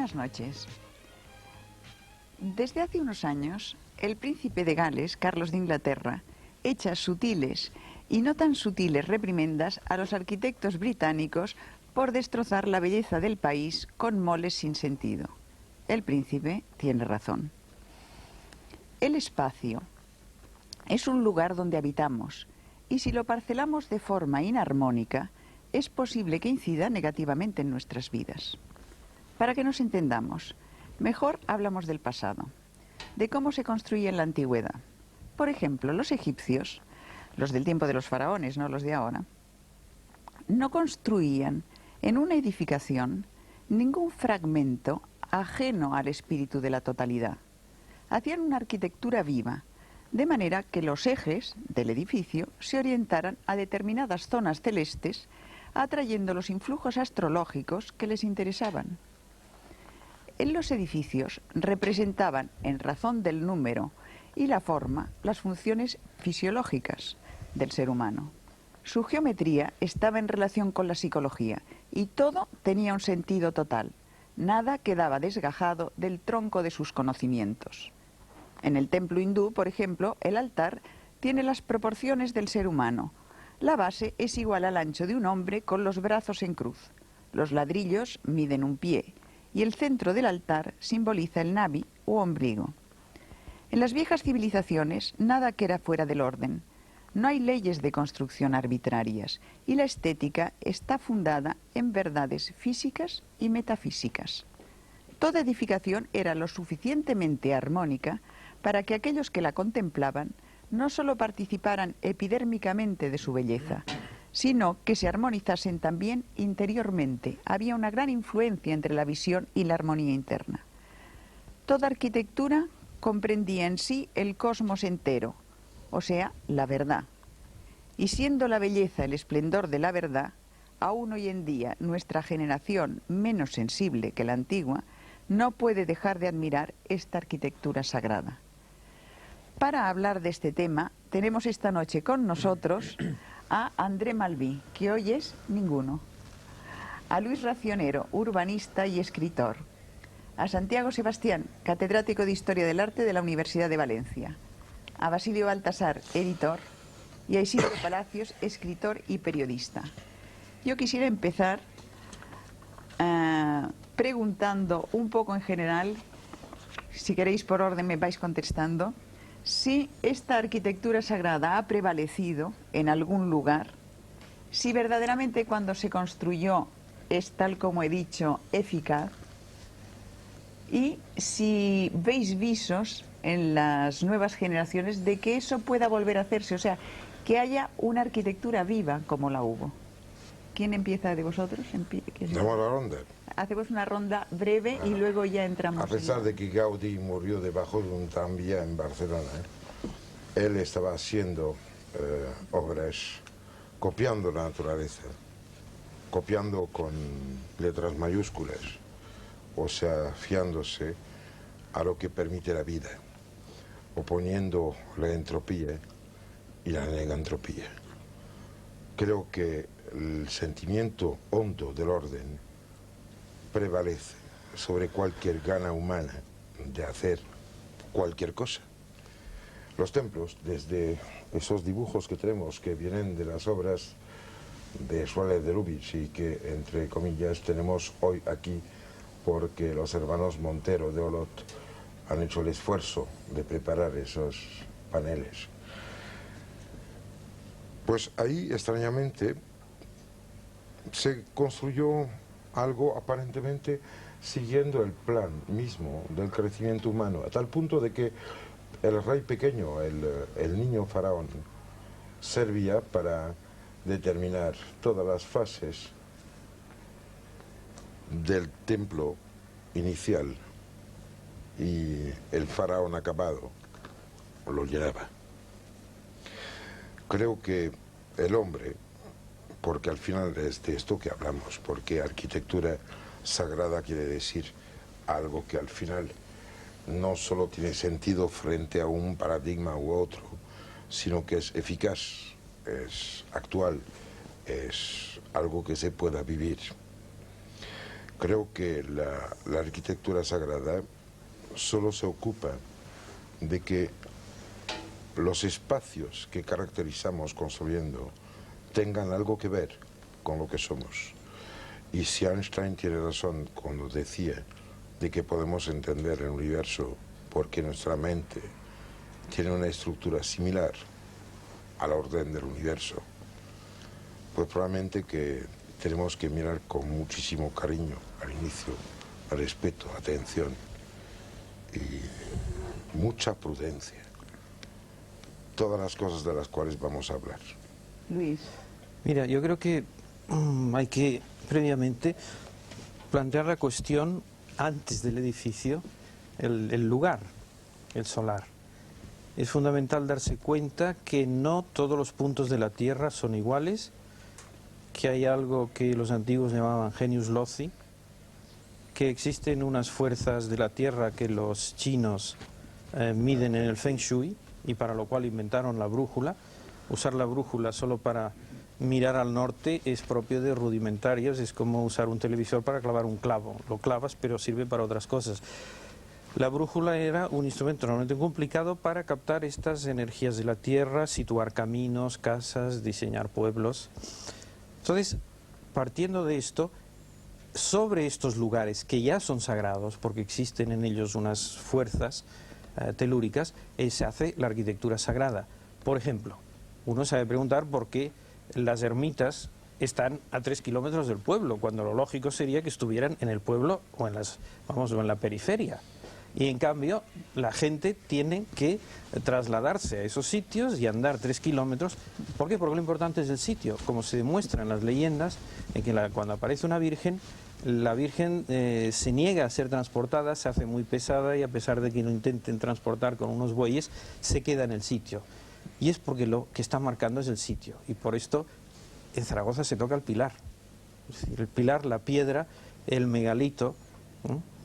Buenas noches. Desde hace unos años, el príncipe de Gales, Carlos de Inglaterra, echa sutiles y no tan sutiles reprimendas a los arquitectos británicos por destrozar la belleza del país con moles sin sentido. El príncipe tiene razón. El espacio es un lugar donde habitamos y si lo parcelamos de forma inarmónica, es posible que incida negativamente en nuestras vidas. Para que nos entendamos, mejor hablamos del pasado, de cómo se construía en la antigüedad. Por ejemplo, los egipcios, los del tiempo de los faraones, no los de ahora, no construían en una edificación ningún fragmento ajeno al espíritu de la totalidad. Hacían una arquitectura viva, de manera que los ejes del edificio se orientaran a determinadas zonas celestes, atrayendo los influjos astrológicos que les interesaban. En los edificios representaban, en razón del número y la forma, las funciones fisiológicas del ser humano. Su geometría estaba en relación con la psicología y todo tenía un sentido total. Nada quedaba desgajado del tronco de sus conocimientos. En el templo hindú, por ejemplo, el altar tiene las proporciones del ser humano. La base es igual al ancho de un hombre con los brazos en cruz. Los ladrillos miden un pie y el centro del altar simboliza el navi u ombligo. En las viejas civilizaciones nada queda fuera del orden. No hay leyes de construcción arbitrarias y la estética está fundada en verdades físicas y metafísicas. Toda edificación era lo suficientemente armónica para que aquellos que la contemplaban no solo participaran epidérmicamente de su belleza, sino que se armonizasen también interiormente. Había una gran influencia entre la visión y la armonía interna. Toda arquitectura comprendía en sí el cosmos entero, o sea, la verdad. Y siendo la belleza el esplendor de la verdad, aún hoy en día nuestra generación, menos sensible que la antigua, no puede dejar de admirar esta arquitectura sagrada. Para hablar de este tema, tenemos esta noche con nosotros a André Malví, que hoy es ninguno, a Luis Racionero, urbanista y escritor, a Santiago Sebastián, catedrático de Historia del Arte de la Universidad de Valencia, a Basilio Baltasar, editor, y a Isidro Palacios, escritor y periodista. Yo quisiera empezar preguntando un poco en general, si queréis por orden me vais contestando, si esta arquitectura sagrada ha prevalecido en algún lugar, si verdaderamente cuando se construyó es, tal como he dicho, eficaz, y si veis visos en las nuevas generaciones de que eso pueda volver a hacerse, o sea, que haya una arquitectura viva como la hubo. ¿Quién empieza de vosotros? Damos la ronda. Hacemos una ronda breve y luego ya entramos. A pesar de que Gaudí murió debajo de un tranvía en Barcelona, él estaba haciendo obras copiando la naturaleza, copiando con letras mayúsculas, o sea, fiándose a lo que permite la vida, oponiendo la entropía y la negantropía. Creo que el sentimiento hondo del orden prevalece sobre cualquier gana humana de hacer cualquier cosa. Los templos, desde esos dibujos que tenemos que vienen de las obras de Suárez de Lubitsch y que, entre comillas, tenemos hoy aquí porque los hermanos Montero de Olot han hecho el esfuerzo de preparar esos paneles. Pues ahí, extrañamente, se construyó algo aparentemente siguiendo el plan mismo del crecimiento humano, a tal punto de que el rey pequeño, el niño faraón, servía para determinar todas las fases del templo inicial y el faraón acabado lo llenaba. Creo que el hombre, porque al final es de esto que hablamos, porque arquitectura sagrada quiere decir algo que al final no solo tiene sentido frente a un paradigma u otro, sino que es eficaz, es actual, es algo que se pueda vivir. Creo que la arquitectura sagrada solo se ocupa de que los espacios que caracterizamos construyendo tengan algo que ver con lo que somos. Y si Einstein tiene razón cuando decía de que podemos entender el universo porque nuestra mente tiene una estructura similar al orden del universo, pues probablemente que tenemos que mirar con muchísimo cariño al inicio, respeto, atención y mucha prudencia todas las cosas de las cuales vamos a hablar. Luis. Mira, yo creo que hay que previamente plantear la cuestión antes del edificio, el lugar, el solar. Es fundamental darse cuenta que no todos los puntos de la Tierra son iguales, que hay algo que los antiguos llamaban genius loci, que existen unas fuerzas de la Tierra que los chinos miden en el Feng Shui, y para lo cual inventaron la brújula. Usar la brújula solo para mirar al norte es propio de rudimentarios, es como usar un televisor para clavar un clavo. Lo clavas, pero sirve para otras cosas. La brújula era un instrumento realmente complicado para captar estas energías de la Tierra, situar caminos, casas, diseñar pueblos. Entonces, partiendo de esto, sobre estos lugares que ya son sagrados, porque existen en ellos unas fuerzas telúricas, se hace la arquitectura sagrada. Por ejemplo, uno sabe preguntar por qué las ermitas están a 3 kilómetros del pueblo, cuando lo lógico sería que estuvieran en el pueblo o en la periferia. Y en cambio, la gente tiene que trasladarse a esos sitios y andar 3 kilómetros. ¿Por qué? Porque lo importante es el sitio. Como se demuestra en las leyendas, en que cuando aparece una virgen, la virgen se niega a ser transportada, se hace muy pesada y a pesar de que lo intenten transportar con unos bueyes, se queda en el sitio. Y es porque lo que está marcando es el sitio. Y por esto en Zaragoza se toca el pilar. Es decir, el pilar, la piedra, el megalito,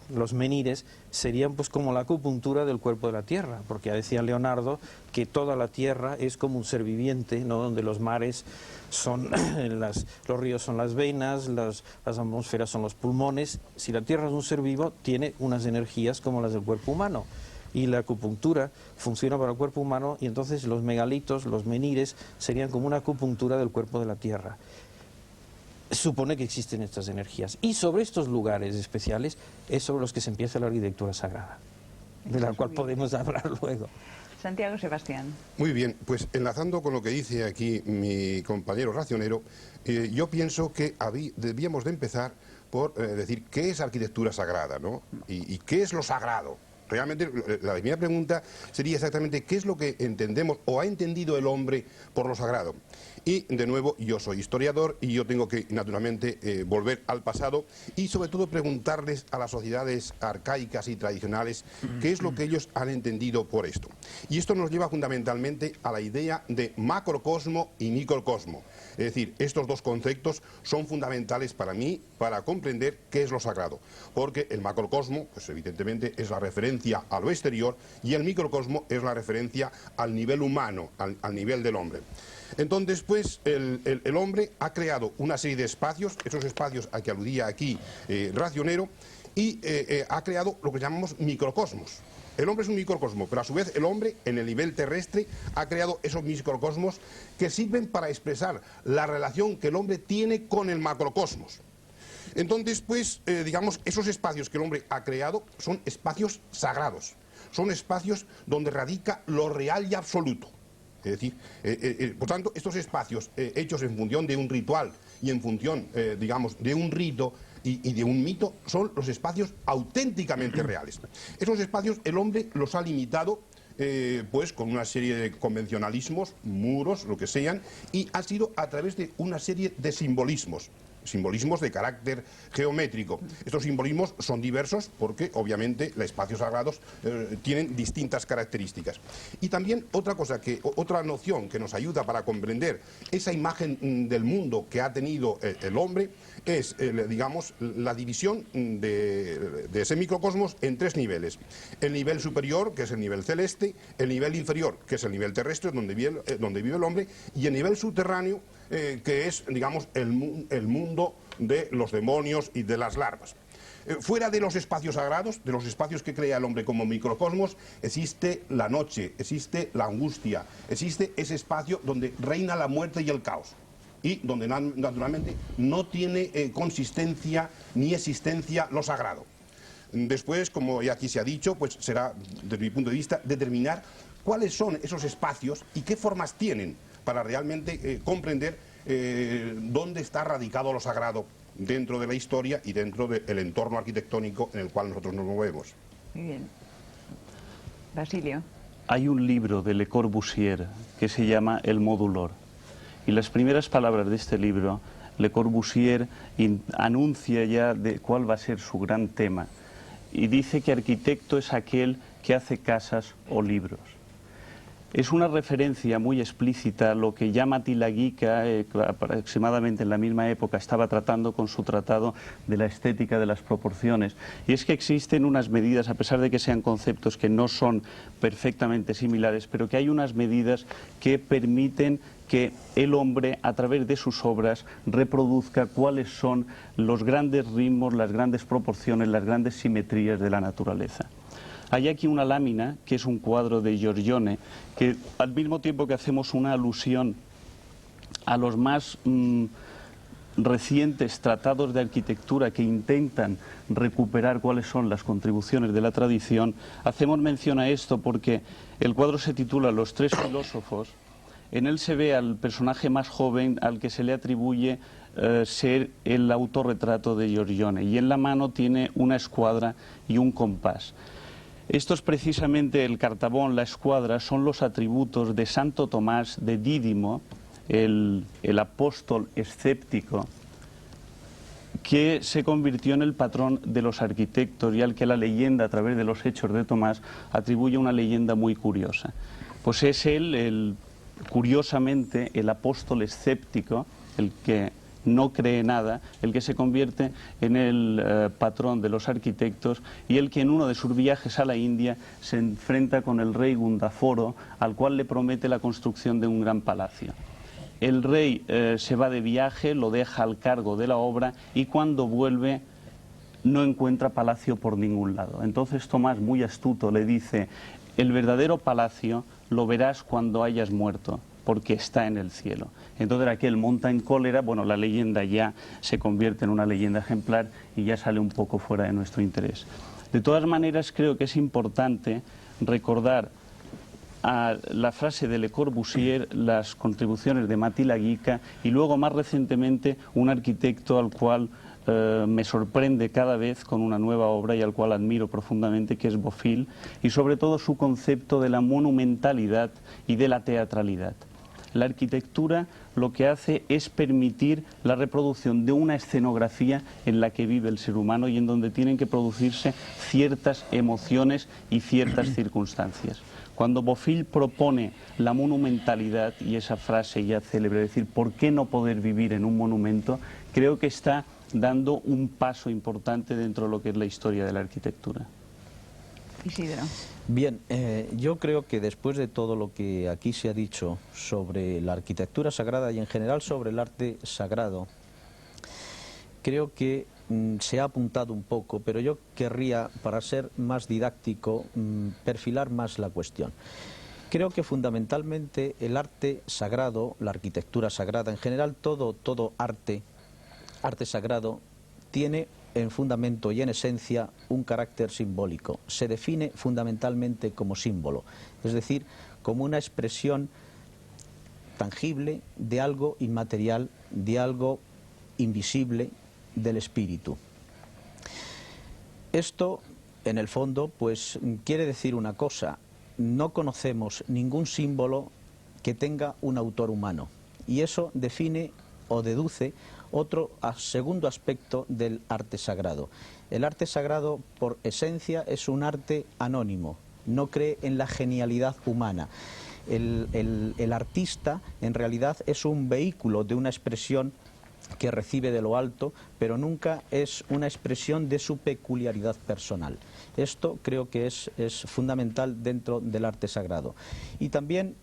los menires serían pues como la acupuntura del cuerpo de la tierra, porque ya decía Leonardo que toda la tierra es como un ser viviente, ¿no? Donde los mares son los ríos son las venas, las atmósferas son los pulmones. Si la tierra es un ser vivo, tiene unas energías como las del cuerpo humano. Y la acupuntura funciona para el cuerpo humano, y entonces los megalitos, los menires, serían como una acupuntura del cuerpo de la tierra. Supone que existen estas energías. Y sobre estos lugares especiales es sobre los que se empieza la arquitectura sagrada, de la cual podemos hablar luego. Santiago Sebastián. Muy bien, pues enlazando con lo que dice aquí mi compañero racionero, yo pienso que debíamos de empezar por decir qué es arquitectura sagrada, ¿no? Y qué es lo sagrado. Realmente la primera pregunta sería exactamente qué es lo que entendemos o ha entendido el hombre por lo sagrado. Y de nuevo, yo soy historiador y yo tengo que naturalmente volver al pasado y sobre todo preguntarles a las sociedades arcaicas y tradicionales qué es lo que ellos han entendido por esto. Y esto nos lleva fundamentalmente a la idea de macrocosmo y microcosmo. Es decir, estos dos conceptos son fundamentales para mí para comprender qué es lo sagrado. Porque el macrocosmo, pues evidentemente es la referencia a lo exterior y el microcosmo es la referencia al nivel humano, al nivel del hombre. Entonces, pues, el hombre ha creado una serie de espacios, esos espacios a que aludía aquí Racionero, y ha creado lo que llamamos microcosmos. El hombre es un microcosmo, pero a su vez el hombre, en el nivel terrestre, ha creado esos microcosmos que sirven para expresar la relación que el hombre tiene con el macrocosmos. Entonces, pues, digamos, esos espacios que el hombre ha creado son espacios sagrados, son espacios donde radica lo real y absoluto. Es decir, por tanto, estos espacios hechos en función de un ritual y en función, digamos, de un rito y de un mito, son los espacios auténticamente reales. Esos espacios el hombre los ha limitado pues con una serie de convencionalismos, muros, lo que sean, y ha sido a través de una serie de simbolismos de carácter geométrico. Estos simbolismos son diversos porque obviamente los espacios sagrados tienen distintas características. Y también otra noción que nos ayuda para comprender esa imagen del mundo que ha tenido el hombre es, digamos, la división de ese microcosmos en 3 niveles. El nivel superior, que es el nivel celeste, el nivel inferior, que es el nivel terrestre, donde vive el hombre, y el nivel subterráneo, que es, digamos, el mundo de los demonios y de las larvas. Fuera de los espacios sagrados, de los espacios que crea el hombre como microcosmos, existe la noche, existe la angustia, existe ese espacio donde reina la muerte y el caos. Y donde naturalmente no tiene consistencia ni existencia lo sagrado. Después, como ya aquí se ha dicho, pues será, desde mi punto de vista, determinar cuáles son esos espacios y qué formas tienen para realmente comprender dónde está radicado lo sagrado dentro de la historia y dentro del entorno arquitectónico en el cual nosotros nos movemos. Muy bien. Basilio. Hay un libro de Le Corbusier que se llama El Modulor. Y las primeras palabras de este libro, Le Corbusier anuncia ya de cuál va a ser su gran tema. Y dice que arquitecto es aquel que hace casas o libros. Es una referencia muy explícita a lo que ya Attila Gyika, aproximadamente en la misma época, estaba tratando con su tratado de la estética de las proporciones. Y es que existen unas medidas, a pesar de que sean conceptos que no son perfectamente similares, pero que hay unas medidas que permiten que el hombre, a través de sus obras, reproduzca cuáles son los grandes ritmos, las grandes proporciones, las grandes simetrías de la naturaleza. Hay aquí una lámina, que es un cuadro de Giorgione, que al mismo tiempo que hacemos una alusión a los más recientes tratados de arquitectura que intentan recuperar cuáles son las contribuciones de la tradición, hacemos mención a esto porque el cuadro se titula Los tres filósofos. En él se ve al personaje más joven al que se le atribuye ser el autorretrato de Giorgione, y en la mano tiene una escuadra y un compás. Esto es precisamente el cartabón, la escuadra, son los atributos de Santo Tomás de Dídimo, el apóstol escéptico, que se convirtió en el patrón de los arquitectos y al que la leyenda, a través de los hechos de Tomás, atribuye una leyenda muy curiosa. Pues es él, curiosamente, el apóstol escéptico, el que no cree nada, el que se convierte en el patrón de los arquitectos y el que en uno de sus viajes a la India se enfrenta con el rey Gundaforo, al cual le promete la construcción de un gran palacio. El rey se va de viaje, lo deja al cargo de la obra y cuando vuelve no encuentra palacio por ningún lado. Entonces Tomás, muy astuto, le dice: el verdadero palacio lo verás cuando hayas muerto, porque está en el cielo. Entonces aquel monta en cólera. Bueno, la leyenda ya se convierte en una leyenda ejemplar y ya sale un poco fuera de nuestro interés. De todas maneras, creo que es importante recordar a la frase de Le Corbusier, las contribuciones de Attila Gyika y luego más recientemente un arquitecto al cual me sorprende cada vez con una nueva obra y al cual admiro profundamente, que es Bofill, y sobre todo su concepto de la monumentalidad y de la teatralidad. La arquitectura lo que hace es permitir la reproducción de una escenografía en la que vive el ser humano y en donde tienen que producirse ciertas emociones y ciertas circunstancias. Cuando Bofill propone la monumentalidad, y esa frase ya célebre, decir, ¿por qué no poder vivir en un monumento?, creo que está dando un paso importante dentro de lo que es la historia de la arquitectura. Isidro. Bien, yo creo que después de todo lo que aquí se ha dicho sobre la arquitectura sagrada y en general sobre el arte sagrado, creo que se ha apuntado un poco, pero yo querría, para ser más didáctico, perfilar más la cuestión. Creo que fundamentalmente el arte sagrado, la arquitectura sagrada, en general todo arte sagrado, tiene en fundamento y en esencia un carácter simbólico. Se define fundamentalmente como símbolo, es decir, como una expresión tangible de algo inmaterial, de algo invisible, del espíritu. Esto, en el fondo, pues quiere decir una cosa: no conocemos ningún símbolo que tenga un autor humano, y eso define o deduce otro segundo aspecto del arte sagrado. El arte sagrado, por esencia, es un arte anónimo, no cree en la genialidad humana. El artista, en realidad, es un vehículo de una expresión que recibe de lo alto, pero nunca es una expresión de su peculiaridad personal. Esto creo que es fundamental dentro del arte sagrado. Y también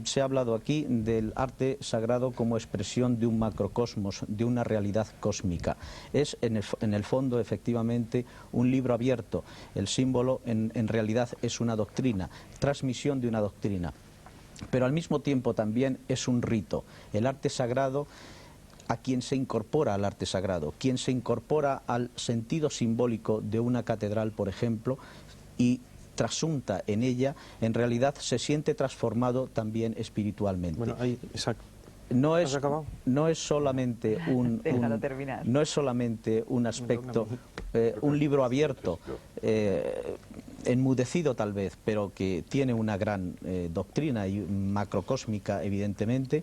se ha hablado aquí del arte sagrado como expresión de un macrocosmos, de una realidad cósmica. Es en el fondo efectivamente un libro abierto. El símbolo en realidad es una doctrina, transmisión de una doctrina. Pero al mismo tiempo también es un rito. El arte sagrado, a quien se incorpora al arte sagrado, quien se incorpora al sentido simbólico de una catedral, por ejemplo, y trasunta en ella, en realidad se siente transformado también espiritualmente. Bueno, ahí, exacto. No ¿Has acabado? no es solamente Déjalo terminar. no es solamente un aspecto, un libro abierto, enmudecido tal vez, pero que tiene una gran doctrina y macrocósmica evidentemente,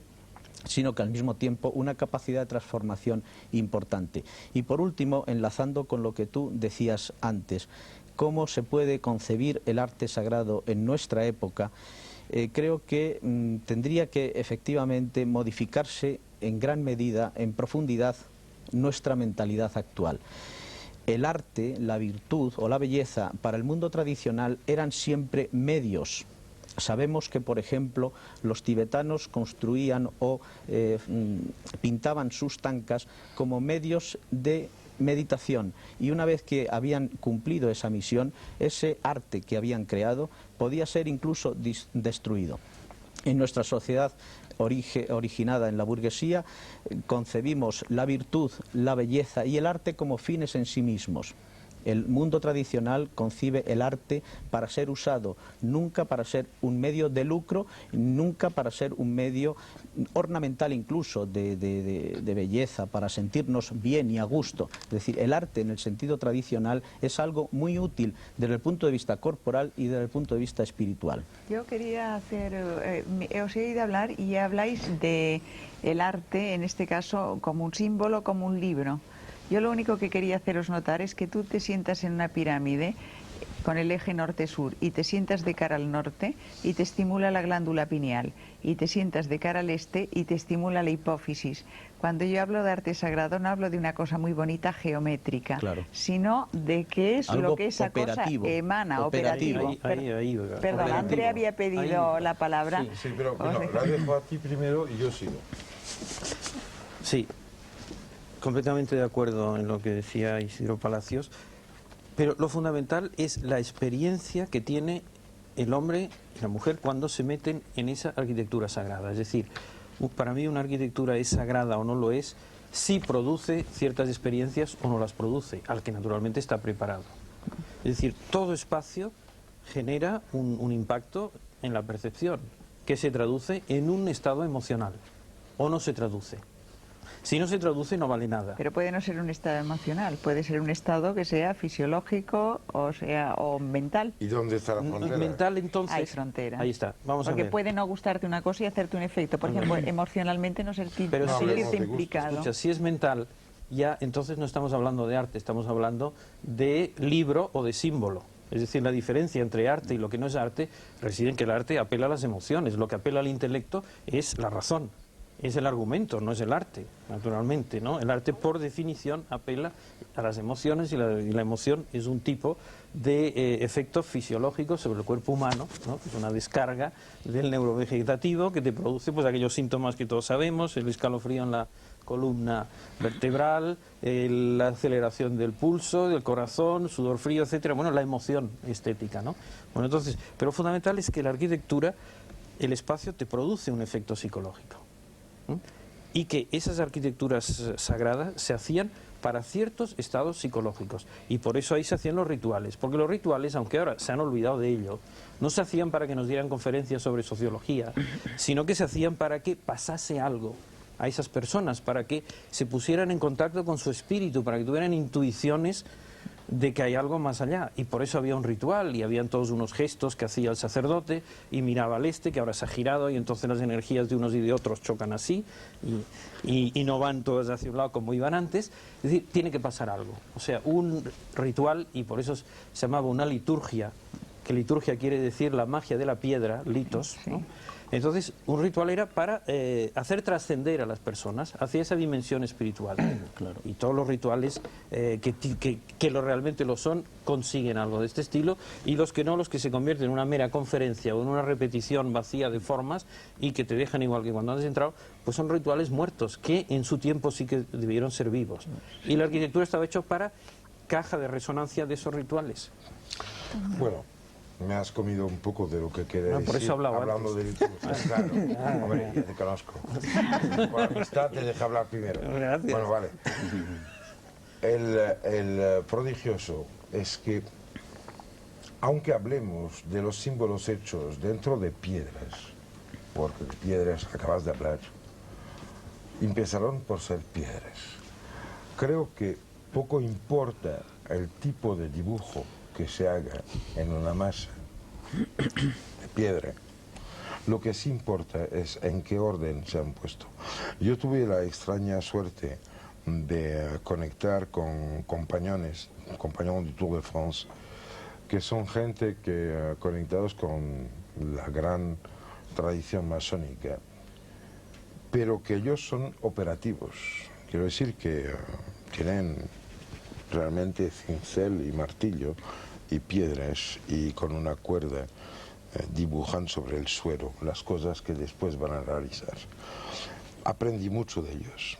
sino que al mismo tiempo una capacidad de transformación importante. Y por último, enlazando con lo que tú decías antes, cómo se puede concebir el arte sagrado en nuestra época, creo que tendría que efectivamente modificarse en gran medida, en profundidad, nuestra mentalidad actual. El arte, la virtud o la belleza para el mundo tradicional eran siempre medios. Sabemos que, por ejemplo, los tibetanos construían o pintaban sus tankas como medios de meditación, y una vez que habían cumplido esa misión, ese arte que habían creado podía ser incluso destruido. En nuestra sociedad originada en la burguesía, concebimos la virtud, la belleza y el arte como fines en sí mismos. El mundo tradicional concibe el arte para ser usado, nunca para ser un medio de lucro, nunca para ser un medio ornamental incluso de belleza, para sentirnos bien y a gusto. Es decir, el arte en el sentido tradicional es algo muy útil desde el punto de vista corporal y desde el punto de vista espiritual. Yo quería hacer, os he oído hablar y habláis de el arte, en este caso, como un símbolo, como un libro. Yo lo único que quería haceros notar es que tú te sientas en una pirámide con el eje norte-sur y te sientas de cara al norte y te estimula la glándula pineal, y te sientas de cara al este y te estimula la hipófisis. Cuando yo hablo de arte sagrado no hablo de una cosa muy bonita geométrica, claro, sino de qué es algo lo que esa operativo, cosa emana, operativo. Perdón, operativo. Andrea había pedido la palabra. Sí, pero bueno, la dejo a ti primero y yo sigo. Sí, completamente de acuerdo en lo que decía Isidro Palacios, pero lo fundamental es la experiencia que tiene el hombre y la mujer cuando se meten en esa arquitectura sagrada. Es decir, para mí una arquitectura es sagrada o no lo es si produce ciertas experiencias o no las produce, al que naturalmente está preparado. Es decir, todo espacio genera un impacto en la percepción, que se traduce en un estado emocional, o no se traduce. Si no se traduce no vale nada. Pero puede no ser un estado emocional, puede ser un estado que sea fisiológico o mental. ¿Y dónde está la frontera? Mental, entonces... Hay frontera. Ahí está, vamos a ver. Porque puede no gustarte una cosa y hacerte un efecto. Por ejemplo, emocionalmente no sentirte Pero si es, implicado. escucha, si es mental, ya entonces no estamos hablando de arte, estamos hablando de libro o de símbolo. Es decir, la diferencia entre arte y lo que no es arte reside en que el arte apela a las emociones. Lo que apela al intelecto es la razón. Es el argumento, no es el arte, naturalmente, ¿no? El arte, por definición, apela a las emociones y la emoción es un tipo de efecto fisiológico sobre el cuerpo humano, ¿no? Es una descarga del neurovegetativo que te produce pues aquellos síntomas que todos sabemos, el escalofrío en la columna vertebral, la aceleración del pulso, del corazón, sudor frío, etcétera. Bueno, la emoción estética, ¿no? Bueno, entonces, pero fundamental es que la arquitectura, el espacio te produce un efecto psicológico. Y que esas arquitecturas sagradas se hacían para ciertos estados psicológicos, y por eso ahí se hacían los rituales, porque los rituales, aunque ahora se han olvidado de ello, no se hacían para que nos dieran conferencias sobre sociología, sino que se hacían para que pasase algo a esas personas, para que se pusieran en contacto con su espíritu, para que tuvieran intuiciones de que hay algo más allá, y por eso había un ritual y habían todos unos gestos que hacía el sacerdote y miraba al este, que ahora se ha girado, y entonces las energías de unos y de otros chocan así y no van todas hacia un lado como iban antes. Es decir, tiene que pasar algo, o sea, un ritual, y por eso se llamaba una liturgia, que liturgia quiere decir la magia de la piedra, litos, ¿no? Entonces, un ritual era para hacer trascender a las personas hacia esa dimensión espiritual. Claro. Y todos los rituales que realmente lo son, consiguen algo de este estilo, y los que no, los que se convierten en una mera conferencia o en una repetición vacía de formas y que te dejan igual que cuando has entrado, pues son rituales muertos, que en su tiempo sí que debieron ser vivos. Y la arquitectura estaba hecha para caja de resonancia de esos rituales. Bueno, me has comido un poco de lo que quería decir. Por eso hablaba hablando de liturgia, claro. Hombre, ya te conozco. Por amistad te deja hablar primero. Gracias. Bueno, vale. El prodigioso es que, aunque hablemos de los símbolos hechos dentro de piedras, porque piedras acabas de hablar, empezaron por ser piedras. Creo que poco importa el tipo de dibujo que se haga en una masa de piedra. Lo que sí importa es en qué orden se han puesto. Yo tuve la extraña suerte de conectar con compañeros du Tour de France, que son gente que conectados con la gran tradición masónica, pero que ellos son operativos. Quiero decir que tienen realmente cincel y martillo y piedras, y con una cuerda dibujan sobre el suelo las cosas que después van a realizar. Aprendí mucho de ellos.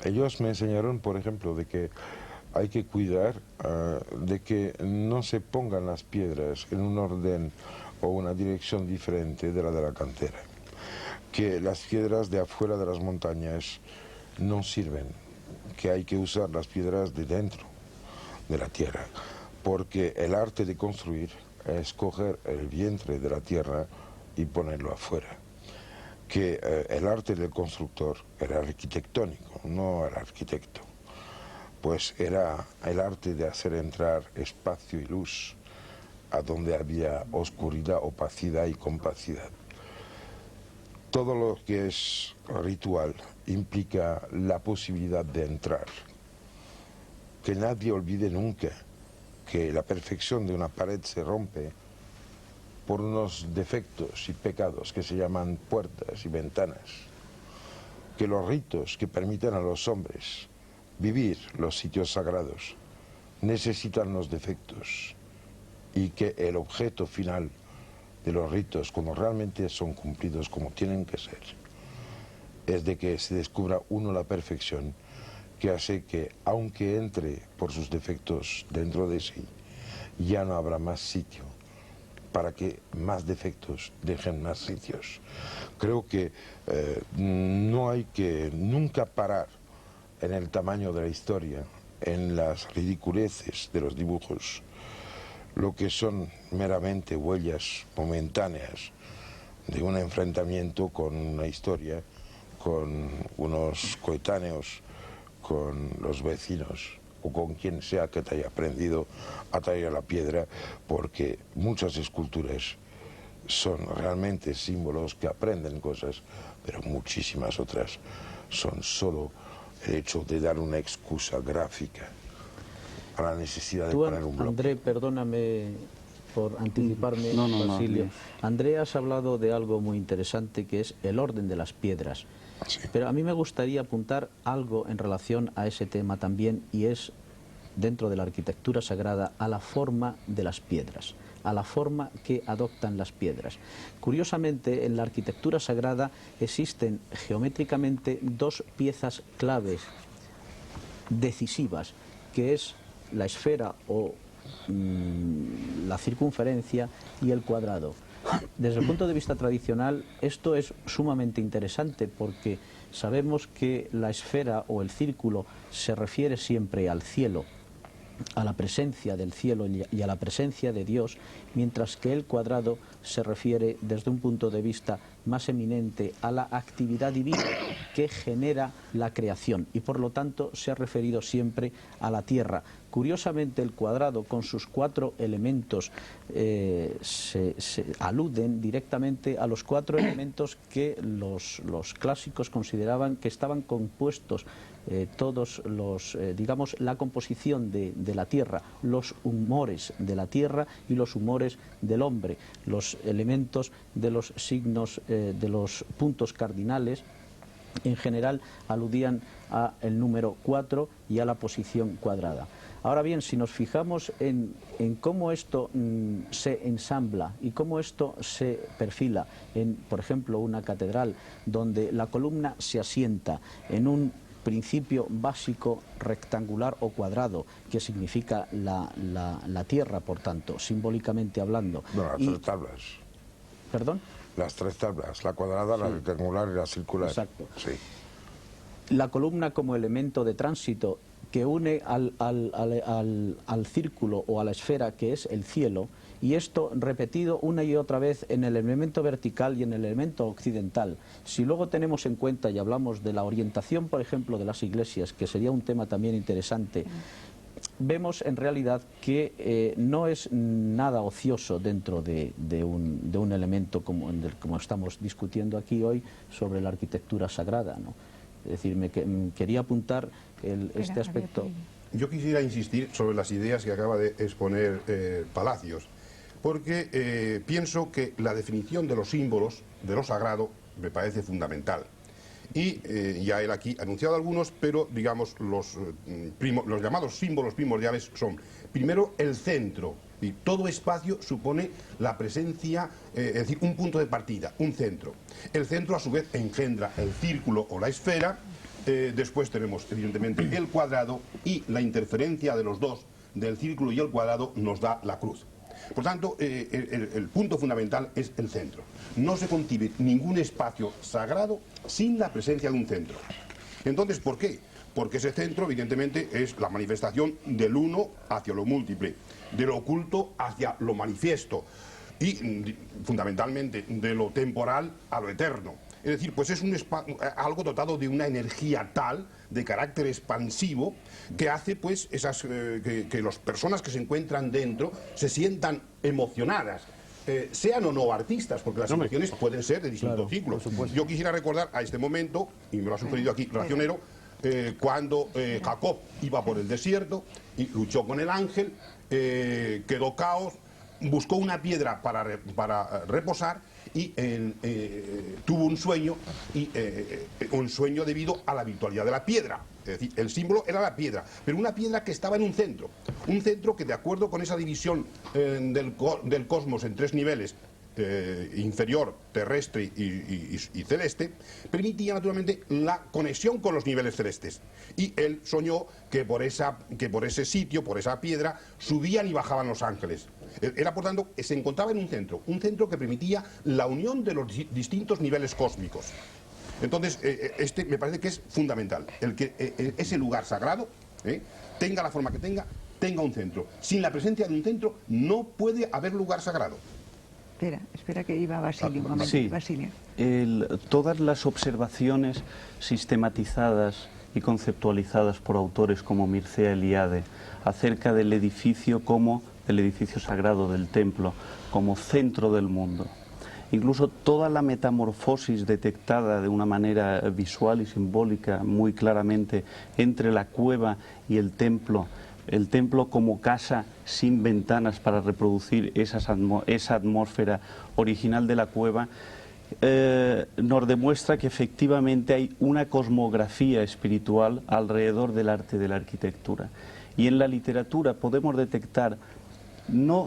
Ellos me enseñaron, por ejemplo, de que hay que cuidar de que no se pongan las piedras en un orden o una dirección diferente de la cantera. Que las piedras de afuera de las montañas no sirven, que hay que usar las piedras de dentro de la tierra, porque el arte de construir es coger el vientre de la tierra y ponerlo afuera. Que el arte del constructor era arquitectónico, no el arquitecto. Pues era el arte de hacer entrar espacio y luz a donde había oscuridad, opacidad y compacidad. Todo lo que es ritual implica la posibilidad de entrar. Que nadie olvide nunca que la perfección de una pared se rompe por unos defectos y pecados que se llaman puertas y ventanas. Que los ritos que permiten a los hombres vivir los sitios sagrados necesitan los defectos, y que el objeto final de los ritos, cuando realmente son cumplidos como tienen que ser, es de que se descubra uno la perfección, que hace que, aunque entre por sus defectos dentro de sí, ya no habrá más sitio para que más defectos dejen más sitios. Creo que no hay que nunca parar en el tamaño de la historia, en las ridiculeces de los dibujos, lo que son meramente huellas momentáneas de un enfrentamiento con una historia, con unos coetáneos, con los vecinos o con quien sea que te haya aprendido a traer la piedra, porque muchas esculturas son realmente símbolos que aprenden cosas, pero muchísimas otras son solo el hecho de dar una excusa gráfica a la necesidad de poner un bloque. André, perdóname por anticiparme, Basilio. No. André, has hablado de algo muy interesante, que es el orden de las piedras. Sí. Pero a mí me gustaría apuntar algo en relación a ese tema también, y es, dentro de la arquitectura sagrada, a la forma de las piedras, a la forma que adoptan las piedras. Curiosamente, en la arquitectura sagrada existen geométricamente dos piezas claves decisivas, que es la esfera o la circunferencia y el cuadrado. Desde el punto de vista tradicional, esto es sumamente interesante, porque sabemos que la esfera o el círculo se refiere siempre al cielo, a la presencia del cielo y a la presencia de Dios, mientras que el cuadrado se refiere desde un punto de vista más eminente a la actividad divina que genera la creación, y por lo tanto se ha referido siempre a la tierra. Curiosamente, el cuadrado con sus 4 elementos se aluden directamente a los 4 elementos que los clásicos consideraban que estaban compuestos todos los, digamos, la composición de la Tierra, los humores de la Tierra y los humores del hombre, los elementos de los signos, de los puntos cardinales, en general aludían al número 4 y a la posición cuadrada. Ahora bien, si nos fijamos en cómo esto se ensambla y cómo esto se perfila en, por ejemplo, una catedral donde la columna se asienta en un principio básico rectangular o cuadrado, que significa la tierra, por tanto, simbólicamente hablando. No, las 3 tablas. ¿Perdón? Las 3 tablas, la cuadrada, la rectangular y la circular. Exacto. Sí. La columna como elemento de tránsito que une al círculo o a la esfera que es el cielo, y esto repetido una y otra vez en el elemento vertical y en el elemento occidental. Si luego tenemos en cuenta y hablamos de la orientación, por ejemplo, de las iglesias, que sería un tema también interesante, vemos en realidad que no es nada ocioso dentro de un elemento como estamos discutiendo aquí hoy sobre la arquitectura sagrada, ¿no? Es decir, quería apuntar este aspecto. Yo quisiera insistir sobre las ideas que acaba de exponer Palacios, porque pienso que la definición de los símbolos, de lo sagrado, me parece fundamental. Y ya él aquí ha anunciado algunos, pero digamos los llamados símbolos primordiales son, primero, el centro. Y todo espacio supone la presencia, es decir, un punto de partida, un centro. El centro, a su vez, engendra el círculo o la esfera. Después tenemos, evidentemente, el cuadrado, y la interferencia de los dos, del círculo y el cuadrado, nos da la cruz. Por tanto, el punto fundamental es el centro. No se concibe ningún espacio sagrado sin la presencia de un centro. Entonces, ¿por qué? Porque ese centro, evidentemente, es la manifestación del uno hacia lo múltiple, de lo oculto hacia lo manifiesto y, fundamentalmente, de lo temporal a lo eterno. Es decir, pues es algo dotado de una energía tal, de carácter expansivo, que hace pues que las personas que se encuentran dentro se sientan emocionadas. Sean o no artistas, porque las emociones pueden ser de distintos ciclos. Yo quisiera recordar a este momento, y me lo ha sugerido aquí Racionero, cuando Jacob iba por el desierto y luchó con el ángel, quedó caos, buscó una piedra para reposar y tuvo un sueño debido a la virtualidad de la piedra. Es decir, el símbolo era la piedra, pero una piedra que estaba en un centro que, de acuerdo con esa división del cosmos en 3 niveles, inferior, terrestre y celeste, permitía naturalmente la conexión con los niveles celestes. Y él soñó que por ese sitio, por esa piedra, subían y bajaban los ángeles. Era, por tanto, se encontraba en un centro que permitía la unión de los distintos niveles cósmicos. Entonces, este me parece que es fundamental, el que ese lugar sagrado, tenga la forma que tenga un centro. Sin la presencia de un centro no puede haber lugar sagrado. Espera que iba Basilio un momento. Sí, Basilio. Todas las observaciones sistematizadas y conceptualizadas por autores como Mircea Eliade acerca del edificio sagrado del templo como centro del mundo, incluso toda la metamorfosis detectada de una manera visual y simbólica muy claramente entre la cueva y el templo como casa sin ventanas para reproducir esa atmósfera original de la cueva, nos demuestra que efectivamente hay una cosmografía espiritual alrededor del arte de la arquitectura. Y en la literatura podemos detectar no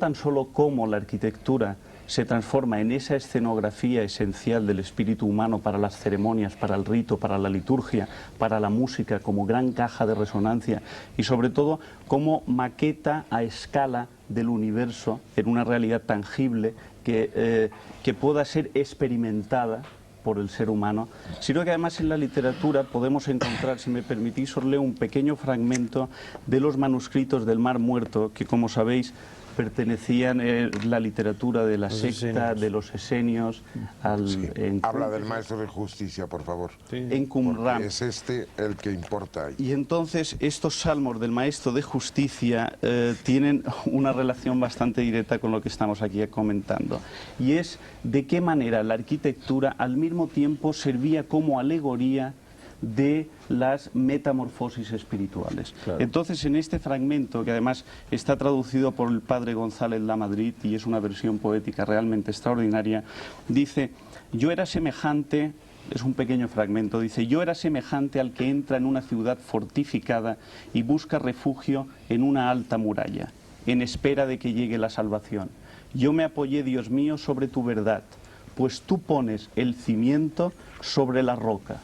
tan solo cómo la arquitectura se transforma en esa escenografía esencial del espíritu humano para las ceremonias, para el rito, para la liturgia, para la música, como gran caja de resonancia, y sobre todo como maqueta a escala del universo en una realidad tangible que pueda ser experimentada por el ser humano, sino que además en la literatura podemos encontrar, si me permitís, os leo un pequeño fragmento de los manuscritos del Mar Muerto, que, como sabéis, pertenecían la literatura de la Los secta, esenios. de los esenios, Sí. en Habla del maestro de justicia, por favor. en Qumran. Porque es este el que importa ahí. Y entonces estos salmos del maestro de justicia tienen una relación bastante directa con lo que estamos aquí comentando. Y es de qué manera la arquitectura al mismo tiempo servía como alegoría de las metamorfosis espirituales. Claro. Entonces, en este fragmento, que además está traducido por el padre González Lamadrid y es una versión poética realmente extraordinaria, dice: yo era semejante, es un pequeño fragmento, dice: yo era semejante al que entra en una ciudad fortificada y busca refugio en una alta muralla, en espera de que llegue la salvación. Yo me apoyé, Dios mío, sobre tu verdad, pues tú pones el cimiento sobre la roca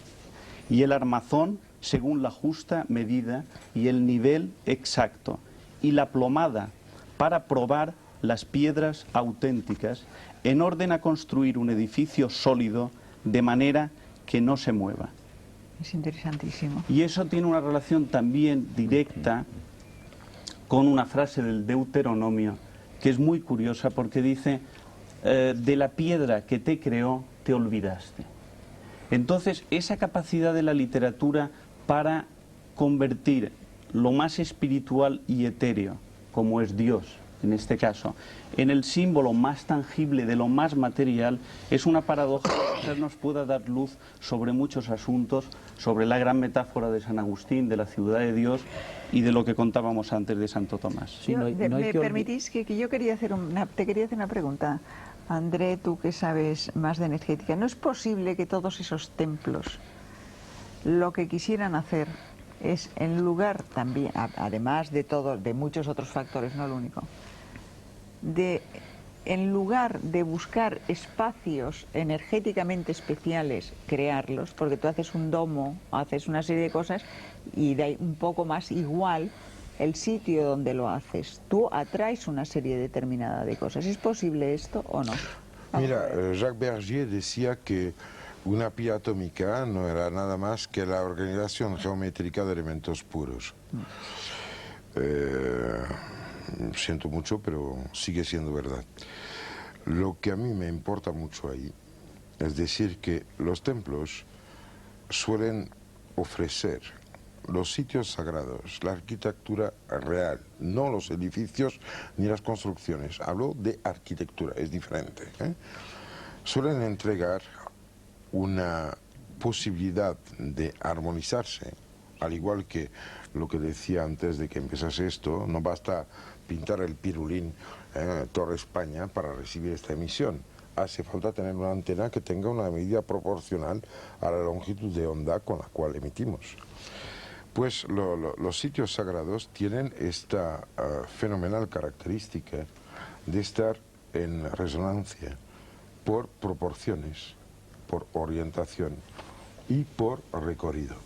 y el armazón según la justa medida y el nivel exacto, y la plomada para probar las piedras auténticas, en orden a construir un edificio sólido de manera que no se mueva. Es interesantísimo. Y eso tiene una relación también directa con una frase del Deuteronomio que es muy curiosa, porque dice: de la piedra que te creó te olvidaste. Entonces, esa capacidad de la literatura para convertir lo más espiritual y etéreo, como es Dios en este caso, en el símbolo más tangible de lo más material, es una paradoja que quizás nos pueda dar luz sobre muchos asuntos, sobre la gran metáfora de San Agustín, de la ciudad de Dios y de lo que contábamos antes de Santo Tomás. Sí, Yo, no hay ¿me que permitís que yo quería hacer te quería hacer una pregunta? André, tú que sabes más de energética, ¿no es posible que todos esos templos lo que quisieran hacer es, en lugar también, además de muchos otros factores, no lo único, en lugar de buscar espacios energéticamente especiales, crearlos, porque tú haces un domo, haces una serie de cosas y da un poco más igual el sitio donde lo haces? Tú atraes una serie determinada de cosas. ¿Es posible esto o no? Mira, Jacques Bergier decía que una pila atómica no era nada más que la organización geométrica de elementos puros. Siento mucho, pero sigue siendo verdad. Lo que a mí me importa mucho ahí es decir que los templos suelen ofrecer los sitios sagrados, la arquitectura real, no los edificios ni las construcciones. Hablo de arquitectura, es diferente, ¿eh? Suelen entregar una posibilidad de armonizarse, al igual que lo que decía antes de que empezase esto, no basta pintar el pirulín Torre España para recibir esta emisión. Hace falta tener una antena que tenga una medida proporcional a la longitud de onda con la cual emitimos. Pues los sitios sagrados tienen esta fenomenal característica de estar en resonancia por proporciones, por orientación y por recorrido.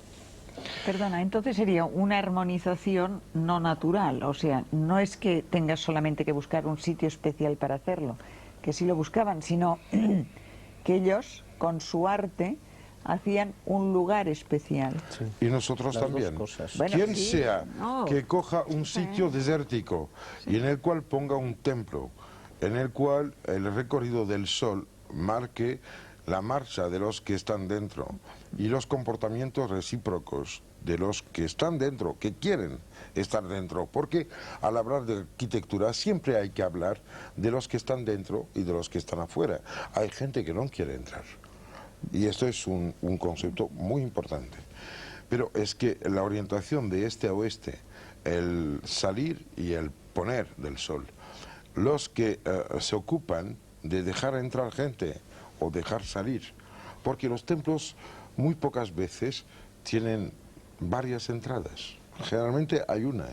Perdona, entonces sería una armonización no natural, o sea, no es que tengas solamente que buscar un sitio especial para hacerlo, que sí lo buscaban, sino que ellos, con su arte, hacían un lugar especial. Sí. Y nosotros Las también. dos cosas. Bueno, Quien sí, sea no. que coja un sitio desértico y en el cual ponga un templo, en el cual el recorrido del sol marque la marcha de los que están dentro y los comportamientos recíprocos de los que están dentro, que quieren estar dentro, porque al hablar de arquitectura siempre hay que hablar de los que están dentro y de los que están afuera. Hay gente que no quiere entrar y esto es un concepto muy importante, pero es que la orientación de este a oeste, el salir y el poner del sol, los que se ocupan de dejar entrar gente o dejar salir, porque los templos muy pocas veces tienen varias entradas, generalmente hay una,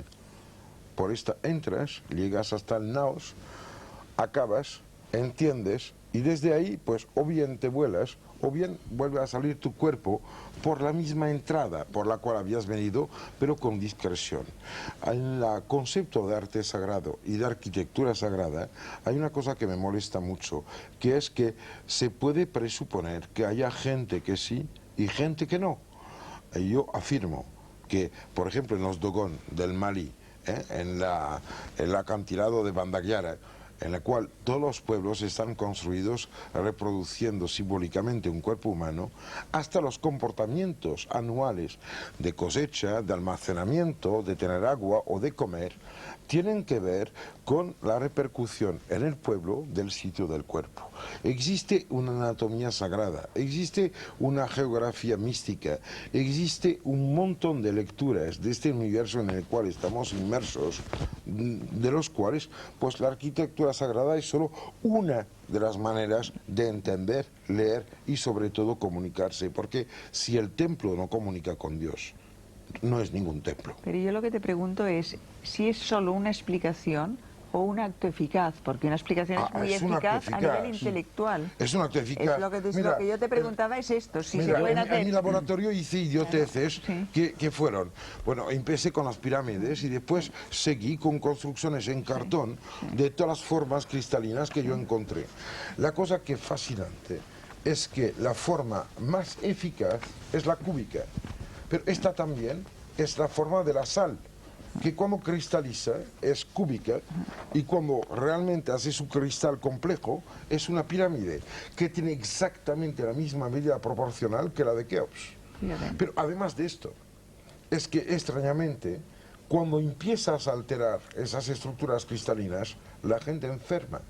por esta entras, llegas hasta el naos, acabas, entiendes y desde ahí pues o bien te vuelas o bien vuelve a salir tu cuerpo por la misma entrada por la cual habías venido, pero con discreción. En el concepto de arte sagrado y de arquitectura sagrada hay una cosa que me molesta mucho, que es que se puede presuponer que haya gente que sí y gente que no. Yo afirmo que, por ejemplo, en los Dogon del Malí, en el acantilado de Bandagliara, en la cual todos los pueblos están construidos reproduciendo simbólicamente un cuerpo humano, hasta los comportamientos anuales de cosecha, de almacenamiento, de tener agua o de comer, tienen que ver con la repercusión en el pueblo del sitio del cuerpo. Existe una anatomía sagrada, existe una geografía mística, existe un montón de lecturas de este universo en el cual estamos inmersos, de los cuales pues la arquitectura sagrada es solo una de las maneras de entender, leer y sobre todo comunicarse, porque si el templo no comunica con Dios, no es ningún templo. Pero yo lo que te pregunto es si es solo una explicación o un acto eficaz, porque una explicación es muy eficaz a nivel intelectual. Es un acto eficaz. Es lo que yo te preguntaba es esto, si mira, se pueden hacer... En mi laboratorio hice idioteces sí. que fueron, bueno, empecé con las pirámides y después seguí con construcciones en cartón de todas las formas cristalinas que yo encontré. La cosa que es fascinante es que la forma más eficaz es la cúbica, pero esta también es la forma de la sal, que cuando cristaliza es cúbica y cuando realmente hace su cristal complejo es una pirámide que tiene exactamente la misma medida proporcional que la de Keops. Pero además de esto, es que extrañamente cuando empiezas a alterar esas estructuras cristalinas, la gente enferma.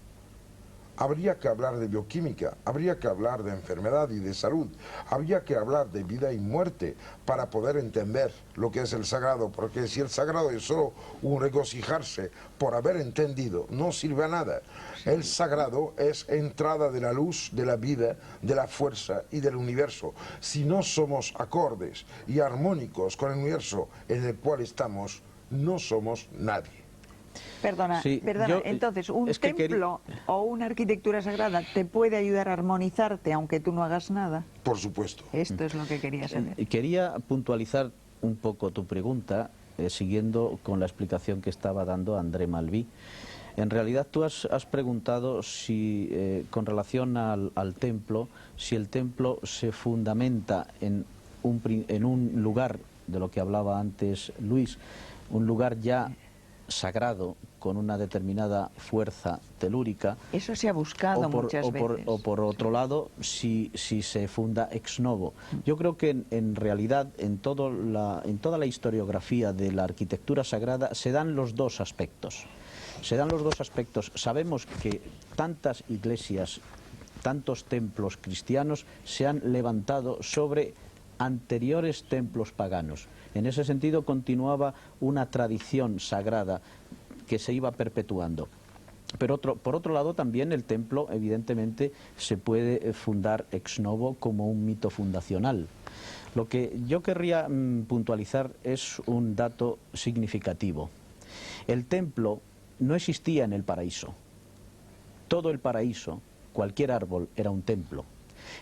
Habría que hablar de bioquímica, habría que hablar de enfermedad y de salud, habría que hablar de vida y muerte para poder entender lo que es el sagrado, porque si el sagrado es solo un regocijarse por haber entendido, no sirve a nada. El sagrado es entrada de la luz, de la vida, de la fuerza y del universo. Si no somos acordes y armónicos con el universo en el cual estamos, no somos nadie. Perdona, Sí, entonces, ¿un templo o una arquitectura sagrada te puede ayudar a armonizarte aunque tú no hagas nada? Por supuesto. Esto es lo que quería saber. Quería puntualizar un poco tu pregunta, siguiendo con la explicación que estaba dando André Malví. En realidad tú has preguntado si, con relación al templo, si el templo se fundamenta en un lugar, de lo que hablaba antes Luis, un lugar ya sagrado con una determinada fuerza telúrica. Eso se ha buscado muchas veces. O por otro lado, si se funda ex novo. Yo creo que en realidad en toda la historiografía de la arquitectura sagrada se dan los dos aspectos. Sabemos que tantas iglesias, tantos templos cristianos se han levantado sobre anteriores templos paganos. En ese sentido continuaba una tradición sagrada que se iba perpetuando. Pero por otro lado también el templo evidentemente se puede fundar ex novo como un mito fundacional. Lo que yo querría puntualizar es un dato significativo. El templo no existía en el paraíso. Todo el paraíso, cualquier árbol, era un templo.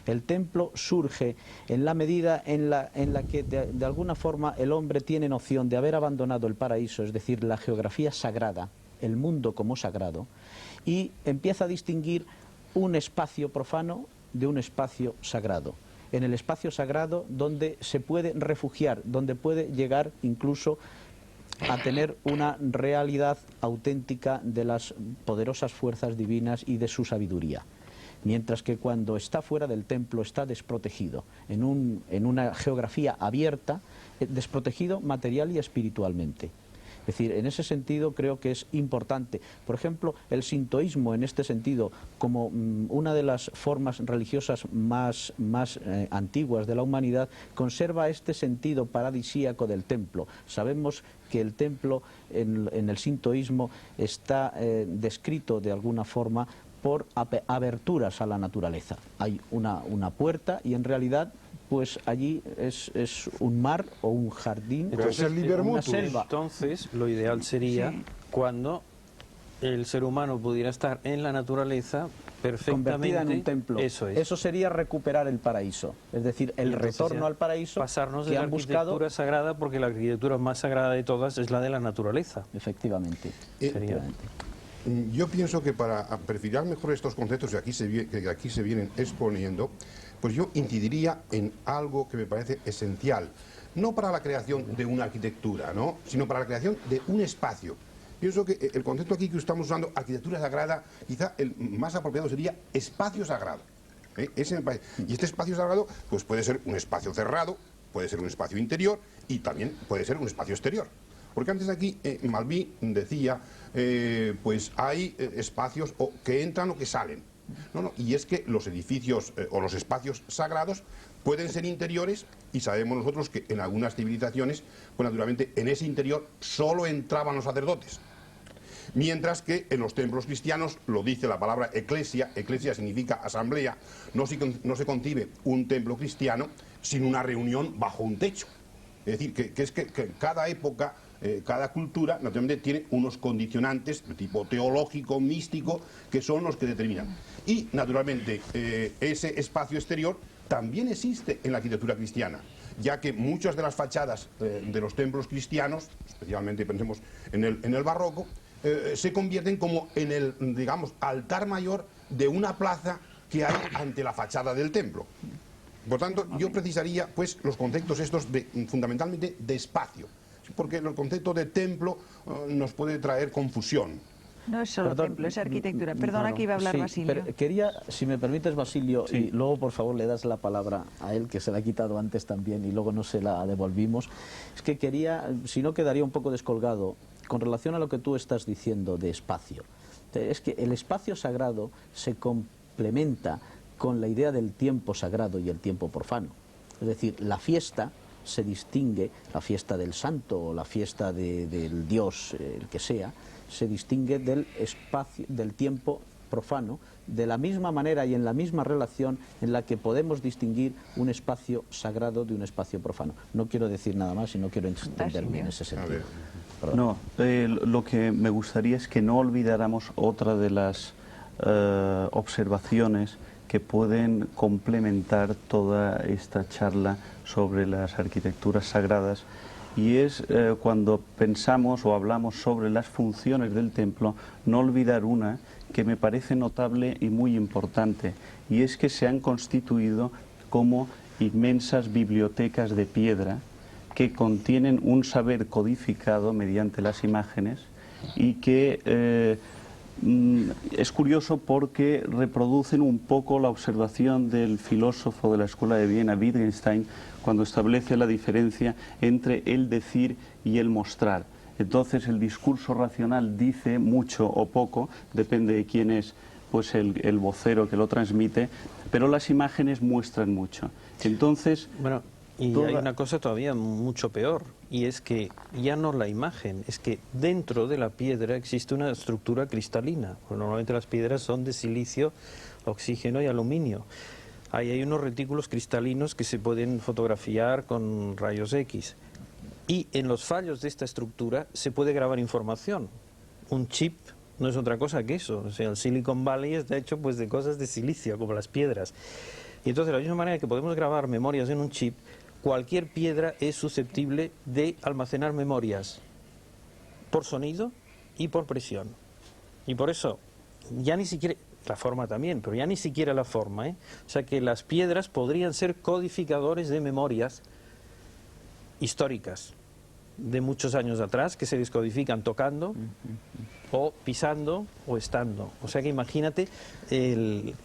El templo surge en la medida en la que de alguna forma el hombre tiene noción de haber abandonado el paraíso, es decir, la geografía sagrada, el mundo como sagrado, y empieza a distinguir un espacio profano de un espacio sagrado. En el espacio sagrado donde se puede refugiar, donde puede llegar incluso a tener una realidad auténtica de las poderosas fuerzas divinas y de su sabiduría. Mientras que cuando está fuera del templo está desprotegido, en una geografía abierta, desprotegido material y espiritualmente. Es decir, en ese sentido creo que es importante. Por ejemplo, el sintoísmo en este sentido, como una de las formas religiosas más antiguas de la humanidad, conserva este sentido paradisíaco del templo. Sabemos que el templo en el sintoísmo está descrito de alguna forma por aberturas a la naturaleza. Hay una puerta y en realidad pues allí es un mar o un jardín, Entonces, una selva. Entonces lo ideal sería cuando el ser humano pudiera estar en la naturaleza perfectamente convertida en un templo. Eso es. Eso sería recuperar el paraíso, es decir, el retorno al paraíso pasarnos de que la han buscado. arquitectura sagrada, porque la arquitectura más sagrada de todas es la de la naturaleza. Efectivamente. Yo pienso que para perfilar mejor estos conceptos que aquí se vienen exponiendo, pues yo incidiría en algo que me parece esencial. no para la creación de una arquitectura, ¿no?, sino para la creación de un espacio. Pienso que el concepto aquí que estamos usando, arquitectura sagrada, quizá el más apropiado sería espacio sagrado. Ese me parece. Y este espacio sagrado pues puede ser un espacio cerrado, puede ser un espacio interior y también puede ser un espacio exterior. Porque antes aquí Malví decía, pues hay espacios que entran o que salen. No, y es que los edificios o los espacios sagrados pueden ser interiores y sabemos nosotros que en algunas civilizaciones, pues naturalmente en ese interior solo entraban los sacerdotes. Mientras que en los templos cristianos, lo dice la palabra eclesia, eclesia significa asamblea, no se concibe un templo cristiano sin una reunión bajo un techo. Es decir, que cada época, cada cultura, naturalmente tiene unos condicionantes de tipo teológico, místico, que son los que determinan. Y, naturalmente, ese espacio exterior también existe en la arquitectura cristiana, ya que muchas de las fachadas de los templos cristianos, especialmente pensemos en el barroco, se convierten como en el, digamos, altar mayor de una plaza que hay ante la fachada del templo. Por tanto, yo precisaría pues los conceptos estos fundamentalmente de espacio, porque el concepto de templo nos puede traer confusión. No es solo templo, es arquitectura. Perdona que iba a hablar Basilio. Pero quería, si me permites, Basilio, y luego por favor le das la palabra a él, que se la ha quitado antes también y luego no se la devolvimos. Es que quería, si no quedaría un poco descolgado, con relación a lo que tú estás diciendo de espacio. Es que el espacio sagrado se complementa con la idea del tiempo sagrado y el tiempo profano. Es decir, la fiesta se distingue, la fiesta del santo o la fiesta del dios, el que sea, se distingue del espacio, del tiempo profano, de la misma manera y en la misma relación en la que podemos distinguir un espacio sagrado de un espacio profano. No quiero decir nada más y no quiero extenderme en ese sentido. No, lo que me gustaría es que no olvidáramos otra de las observaciones que pueden complementar toda esta charla sobre las arquitecturas sagradas, y es cuando pensamos o hablamos sobre las funciones del templo, no olvidar una que me parece notable y muy importante, y es que se han constituido como inmensas bibliotecas de piedra que contienen un saber codificado mediante las imágenes y que es curioso porque reproducen un poco la observación del filósofo de la Escuela de Viena, Wittgenstein, cuando establece la diferencia entre el decir y el mostrar. Entonces el discurso racional dice mucho o poco, depende de quién es pues el vocero que lo transmite, pero las imágenes muestran mucho. Entonces, bueno, y hay una cosa todavía mucho peor, y es que ya no la imagen, es que dentro de la piedra existe una estructura cristalina. Normalmente las piedras son de silicio, oxígeno y aluminio. Ahí hay unos retículos cristalinos que se pueden fotografiar con rayos X. Y en los fallos de esta estructura se puede grabar información. Un chip no es otra cosa que eso. O sea, el Silicon Valley está hecho pues de cosas de silicio, como las piedras. Y entonces, de la misma manera que podemos grabar memorias en un chip, cualquier piedra es susceptible de almacenar memorias por sonido y por presión. Y por eso, ya ni siquiera, la forma también, pero ya ni siquiera la forma, O sea que las piedras podrían ser codificadores de memorias históricas de muchos años atrás, que se descodifican tocando o pisando o estando. O sea que imagínate el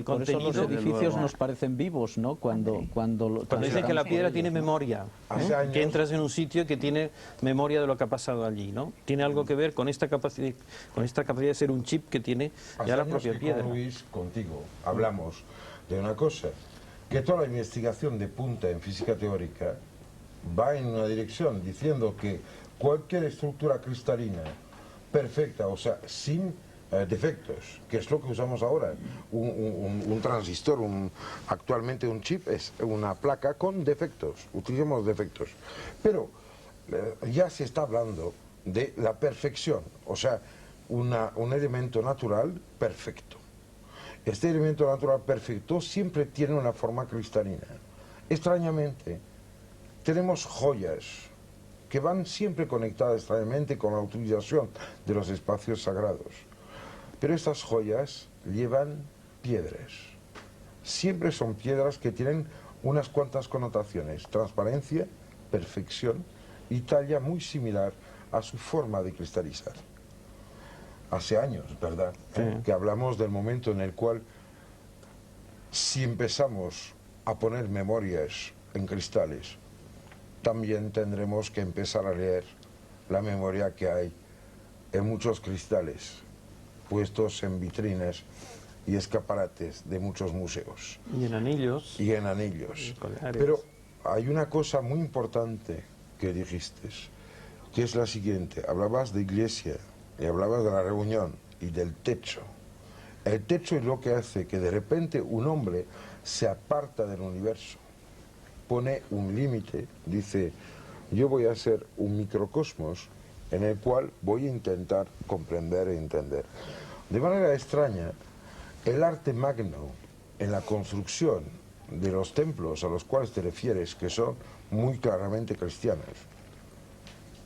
contenido. Por eso los edificios nos parecen vivos, ¿no? Cuando dicen que la piedra tiene memoria, que entras en un sitio que tiene memoria de lo que ha pasado allí, ¿no? Tiene algo que ver con esta capacidad de ser un chip que tiene ya la propia piedra. Con Luis, contigo, hablamos de una cosa, que toda la investigación de punta en física teórica va en una dirección, diciendo que cualquier estructura cristalina perfecta, o sea, sin defectos, que es lo que usamos ahora, un transistor, actualmente un chip es una placa con defectos, utilizamos defectos, pero ya se está hablando de la perfección, o sea, un elemento natural perfecto. Este elemento natural perfecto siempre tiene una forma cristalina. Extrañamente, tenemos joyas que van siempre conectadas extrañamente con la utilización de los espacios sagrados. Pero estas joyas llevan piedras. Siempre son piedras que tienen unas cuantas connotaciones: transparencia, perfección y talla muy similar a su forma de cristalizar. Hace años, ¿verdad? Sí. Que hablamos del momento en el cual, si empezamos a poner memorias en cristales, también tendremos que empezar a leer la memoria que hay en muchos cristales puestos en vitrinas y escaparates de muchos museos. Y en anillos. Y en anillos. Y collares. Pero hay una cosa muy importante que dijiste, que es la siguiente. Hablabas de iglesia y hablabas de la reunión y del techo. El techo es lo que hace que de repente un hombre se aparta del universo, pone un límite, dice, yo voy a ser un microcosmos en el cual voy a intentar comprender e entender. De manera extraña, el arte magno en la construcción de los templos a los cuales te refieres, que son muy claramente cristianos,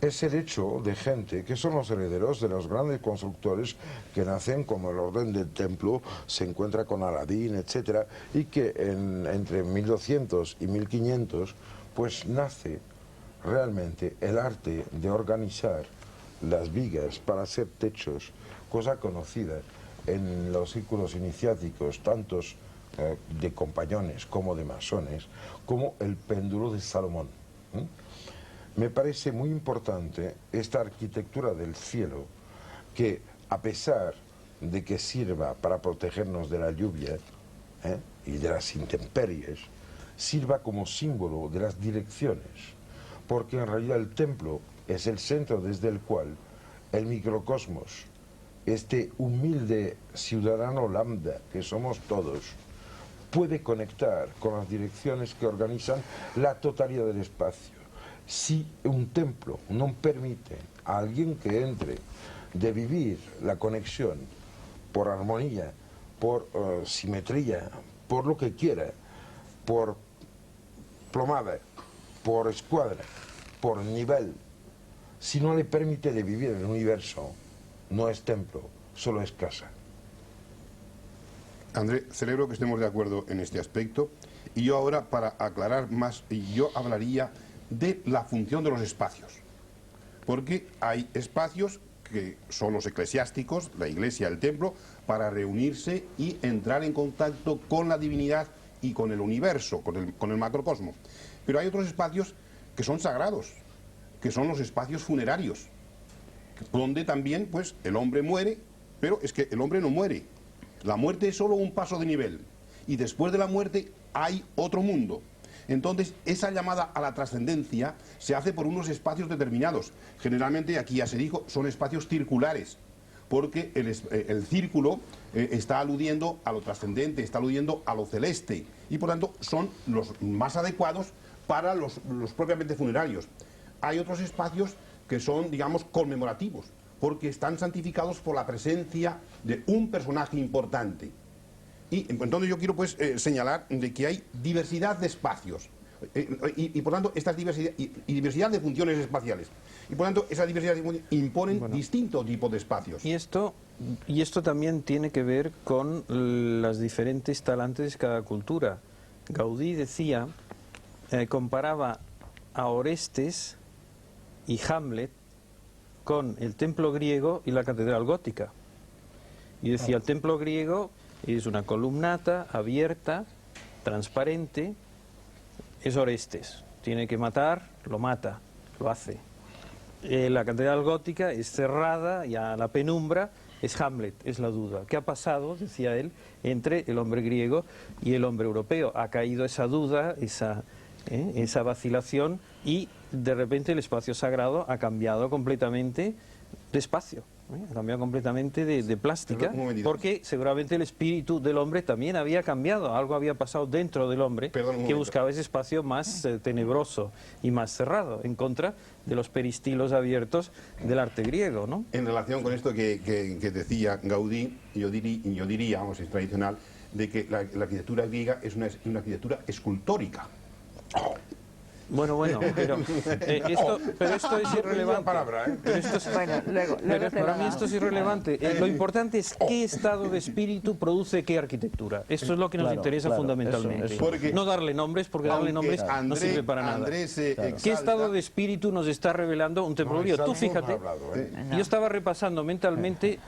es el hecho de gente que son los herederos de los grandes constructores que nacen como el orden del templo, se encuentra con Aladín, etcétera, y que entre 1200 y 1500 pues nace realmente el arte de organizar las vigas para hacer techos, cosa conocida en los círculos iniciáticos, tantos de compañones como de masones, como el péndulo de Salomón. Me parece muy importante esta arquitectura del cielo, que a pesar de que sirva para protegernos de la lluvia y de las intemperies, sirva como símbolo de las direcciones, porque en realidad el templo es el centro desde el cual el microcosmos, este humilde ciudadano lambda que somos todos, puede conectar con las direcciones que organizan la totalidad del espacio. Si un templo no permite a alguien que entre de vivir la conexión por armonía, por simetría, por lo que quiera, por plomada, por escuadra, por nivel, si no le permite de vivir el universo, no es templo, solo es casa. André, celebro que estemos de acuerdo en este aspecto, y yo ahora, para aclarar más, yo hablaría de la función de los espacios, porque hay espacios que son los eclesiásticos, la iglesia, el templo, para reunirse y entrar en contacto con la divinidad y con el universo, con el macrocosmo. Pero hay otros espacios que son sagrados, que son los espacios funerarios, donde también pues el hombre muere, pero es que el hombre no muere. La muerte es solo un paso de nivel, y después de la muerte hay otro mundo. Entonces, esa llamada a la trascendencia se hace por unos espacios determinados. Generalmente, aquí ya se dijo, son espacios circulares, porque el círculo está aludiendo a lo trascendente, está aludiendo a lo celeste, y por tanto son los más adecuados para los propiamente funerarios. Hay otros espacios que son, digamos, conmemorativos, porque están santificados por la presencia de un personaje importante. Y entonces yo quiero pues señalar de que hay diversidad de espacios y por tanto esta diversidad y diversidad de funciones espaciales, y por tanto esa diversidad de funciones imponen distintos tipos de espacios. Y esto también tiene que ver con las diferentes talantes de cada cultura. Gaudí decía, comparaba a Orestes y Hamlet con el templo griego y la catedral gótica, y decía, el templo griego es una columnata abierta, transparente, es Orestes, tiene que matar, lo mata, lo hace. La catedral gótica es cerrada, ya a la penumbra, es Hamlet, es la duda. ¿Qué ha pasado, decía él, entre el hombre griego y el hombre europeo? Ha caído esa duda, esa vacilación, y de repente el espacio sagrado ha cambiado completamente de espacio. Ha cambiado completamente de plástica, porque seguramente el espíritu del hombre también había cambiado, algo había pasado dentro del hombre que buscaba ese espacio más tenebroso y más cerrado, en contra de los peristilos abiertos del arte griego, ¿no? En relación con esto que decía Gaudí, yo diría, vamos, es tradicional, de que la arquitectura griega es una arquitectura escultórica. Bueno, pero esto es irrelevante. Pero esto es- Bueno, luego pero te lo para mí damos. esto es irrelevante. Lo importante es qué estado de espíritu produce qué arquitectura. Esto es lo que nos Claro, interesa claro, fundamentalmente. eso. Porque- No darle nombres, porque darle Aunque nombres no Andrés- sirve para nada. Andrés se ¿Qué exalta- estado de espíritu nos está revelando un templo griego? Tú fíjate, yo estaba repasando mentalmente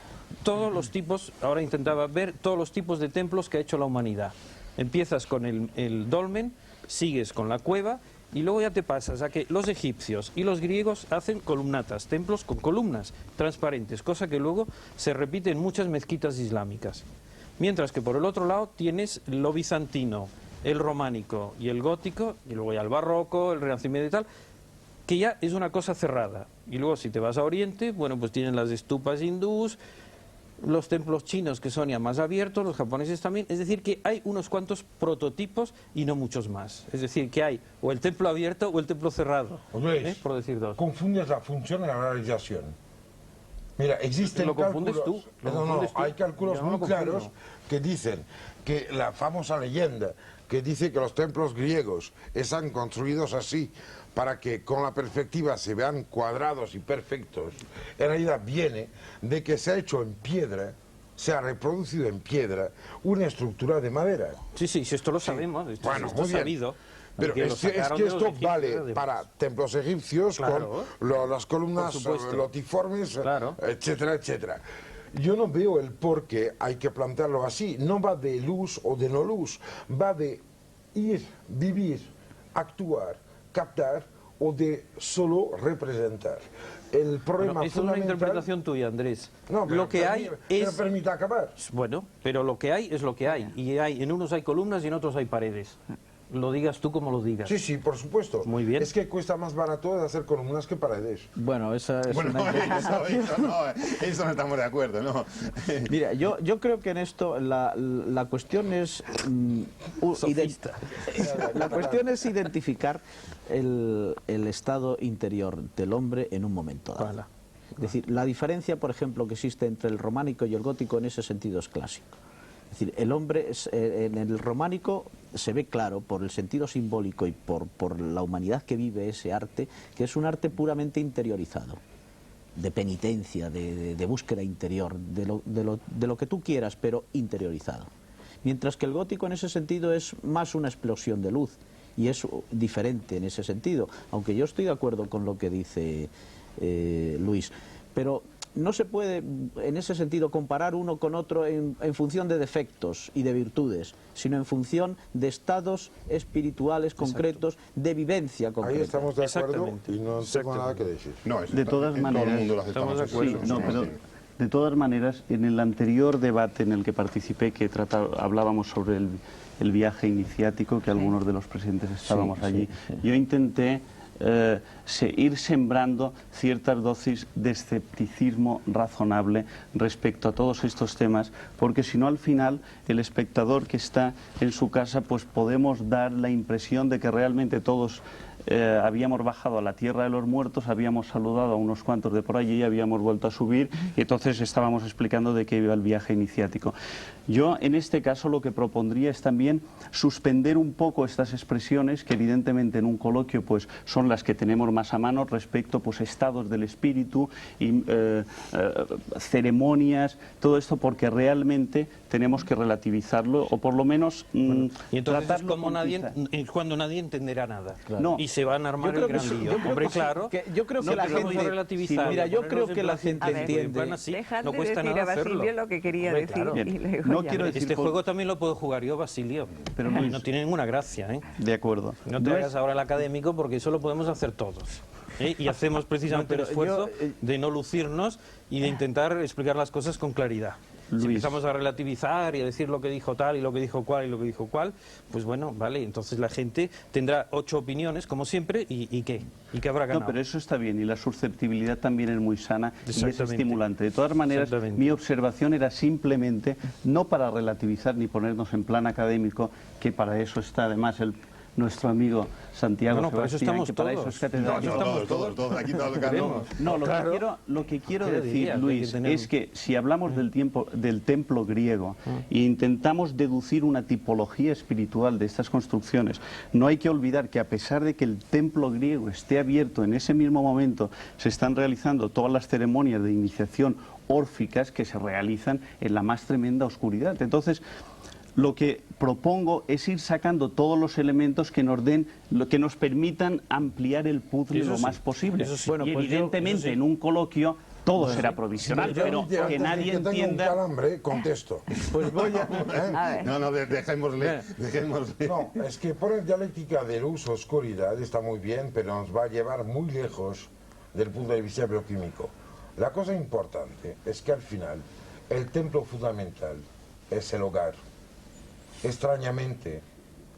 todos los tipos, ahora intentaba ver todos los tipos de templos que ha hecho la humanidad. Empiezas con el dolmen, sigues con la cueva y luego ya te pasas a que los egipcios y los griegos hacen columnatas, templos con columnas transparentes, cosa que luego se repite en muchas mezquitas islámicas. Mientras que por el otro lado tienes lo bizantino, el románico y el gótico, y luego ya el barroco, el renacimiento y tal, que ya es una cosa cerrada. Y luego si te vas a Oriente, bueno, pues tienen las estupas hindús, los templos chinos que son ya más abiertos, los japoneses también, es decir que hay unos cuantos prototipos y no muchos más. Es decir que hay o el templo abierto o el templo cerrado, Luis, por decir dos. confundes la función y la realización. Mira, existen Lo confundes cálculos, tú, lo no, confundes tú. hay cálculos Yo no muy lo confundo. claros que dicen que la famosa leyenda que dice que los templos griegos están construidos así para que con la perspectiva se vean cuadrados y perfectos, en realidad viene de que se ha hecho en piedra, se ha reproducido en piedra una estructura de madera. Sí, sí, si esto lo sabemos, esto, Bueno, esto muy es bien. sabido. Pero que lo es que sacaron de los esto egipcios, vale además. para templos egipcios Claro. con las columnas Por supuesto. lotiformes, Claro. etcétera, etcétera. Yo no veo el por qué hay que plantearlo así. No va de luz o de no luz, va de ir, vivir, actuar, captar o de solo representar. El problema Bueno, esto es una fundamental... interpretación tuya, Andrés. No, pero lo que hay pero es... permite acabar. Bueno, pero lo que hay es lo que hay. Y en unos hay columnas y en otros hay paredes. Lo digas tú como lo digas. Sí, sí, por supuesto. Muy bien. Es que cuesta más barato de hacer columnas que paredes. Bueno, esa es Bueno, una eso no estamos de acuerdo, ¿no? Mira, yo creo que en esto la cuestión es la cuestión es identificar el estado interior del hombre en un momento dado. Voilà. Es decir, la diferencia, por ejemplo, que existe entre el románico y el gótico en ese sentido es clásico. Es decir, el hombre en el románico se ve claro por el sentido simbólico y por la humanidad que vive ese arte, que es un arte puramente interiorizado, de penitencia, de búsqueda interior, de lo que tú quieras, pero interiorizado. Mientras que el gótico en ese sentido es más una explosión de luz y es diferente en ese sentido, aunque yo estoy de acuerdo con lo que dice Luis, pero no se puede en ese sentido comparar uno con otro en función de defectos y de virtudes, sino en función de estados espirituales concretos, de vivencia concreta. Ahí estamos de acuerdo Exactamente. y no tengo nada que decir. No, eso De está- todas todo maneras, el mundo lo aceptamos. estamos de acuerdo. Sí, no, pero de todas maneras, en el anterior debate en el que participé, que hablábamos sobre el viaje iniciático, que algunos de los presentes estábamos allí, yo intenté ir sembrando ciertas dosis de escepticismo razonable respecto a todos estos temas, porque si no al final el espectador que está en su casa pues podemos dar la impresión de que realmente todos habíamos bajado a la tierra de los muertos, habíamos saludado a unos cuantos de por allí y habíamos vuelto a subir y entonces estábamos explicando de qué iba el viaje iniciático. Yo en este caso lo que propondría es también suspender un poco estas expresiones que evidentemente en un coloquio pues son las que tenemos más a mano respecto pues estados del espíritu y ceremonias, todo esto porque realmente tenemos que relativizarlo o por lo menos Y entonces es tratarlo como con pinzas. es cuando nadie entenderá nada. No. Y se van a armar Yo el creo que gran sí, lío. yo creo Hombre, que sí, claro. yo creo que la pero vamos gente- a relativizar, mira, yo ponernos creo en que la plan gente científico, en entiende. plan así, Dejad no de cuesta decir nada a Basilio hacerlo. lo que quería Hombre, decir claro. y Bien. luego No ya quiero veréis. decir Este por- juego también lo puedo jugar yo, Basilio. Pero Ay, Luis- no tiene ninguna gracia, ¿eh? De acuerdo. No te hagas ahora el académico porque eso lo podemos hacer todos. ¿eh? Y hacemos precisamente No, el pero esfuerzo yo, de no lucirnos y de intentar explicar las cosas con claridad. Si Luis. empezamos a relativizar y a decir lo que dijo tal y lo que dijo cual y lo que dijo cual, pues bueno, vale, entonces la gente tendrá 8 opiniones, como siempre, ¿y qué? ¿Y qué habrá ganado? No, pero eso está bien y la susceptibilidad también es muy sana y es Exactamente. estimulante. De todas maneras, Exactamente. mi observación era simplemente, no para relativizar ni ponernos en plan académico, que para eso está además nuestro amigo Santiago Bueno, para eso Sebastián, estamos que para todos. eso es catedrático. Todos, aquí todos, Carlos. No, Claro. lo que quiero ¿Qué le decir, dirías? Luis, Que tenemos- es que si hablamos del templo griego e intentamos deducir una tipología espiritual de estas construcciones, no hay que olvidar que a pesar de que el templo griego esté abierto, en ese mismo momento se están realizando todas las ceremonias de iniciación órficas que se realizan en la más tremenda oscuridad. Entonces, lo que propongo es ir sacando todos los elementos que nos den, que nos permitan ampliar el puzzle Eso lo sí, más posible. eso sí. Y Bueno, pues evidentemente eso sí. en un coloquio todo será provisional, Yo, pero antes que de nadie tenga entienda... un calambre, contesto. Pues voy a... A ver. No, dejémosle. No, es que poner dialéctica de luz o oscuridad está muy bien, pero nos va a llevar muy lejos del punto de vista bioquímico. La cosa importante es que al final el templo fundamental es el hogar. Extrañamente,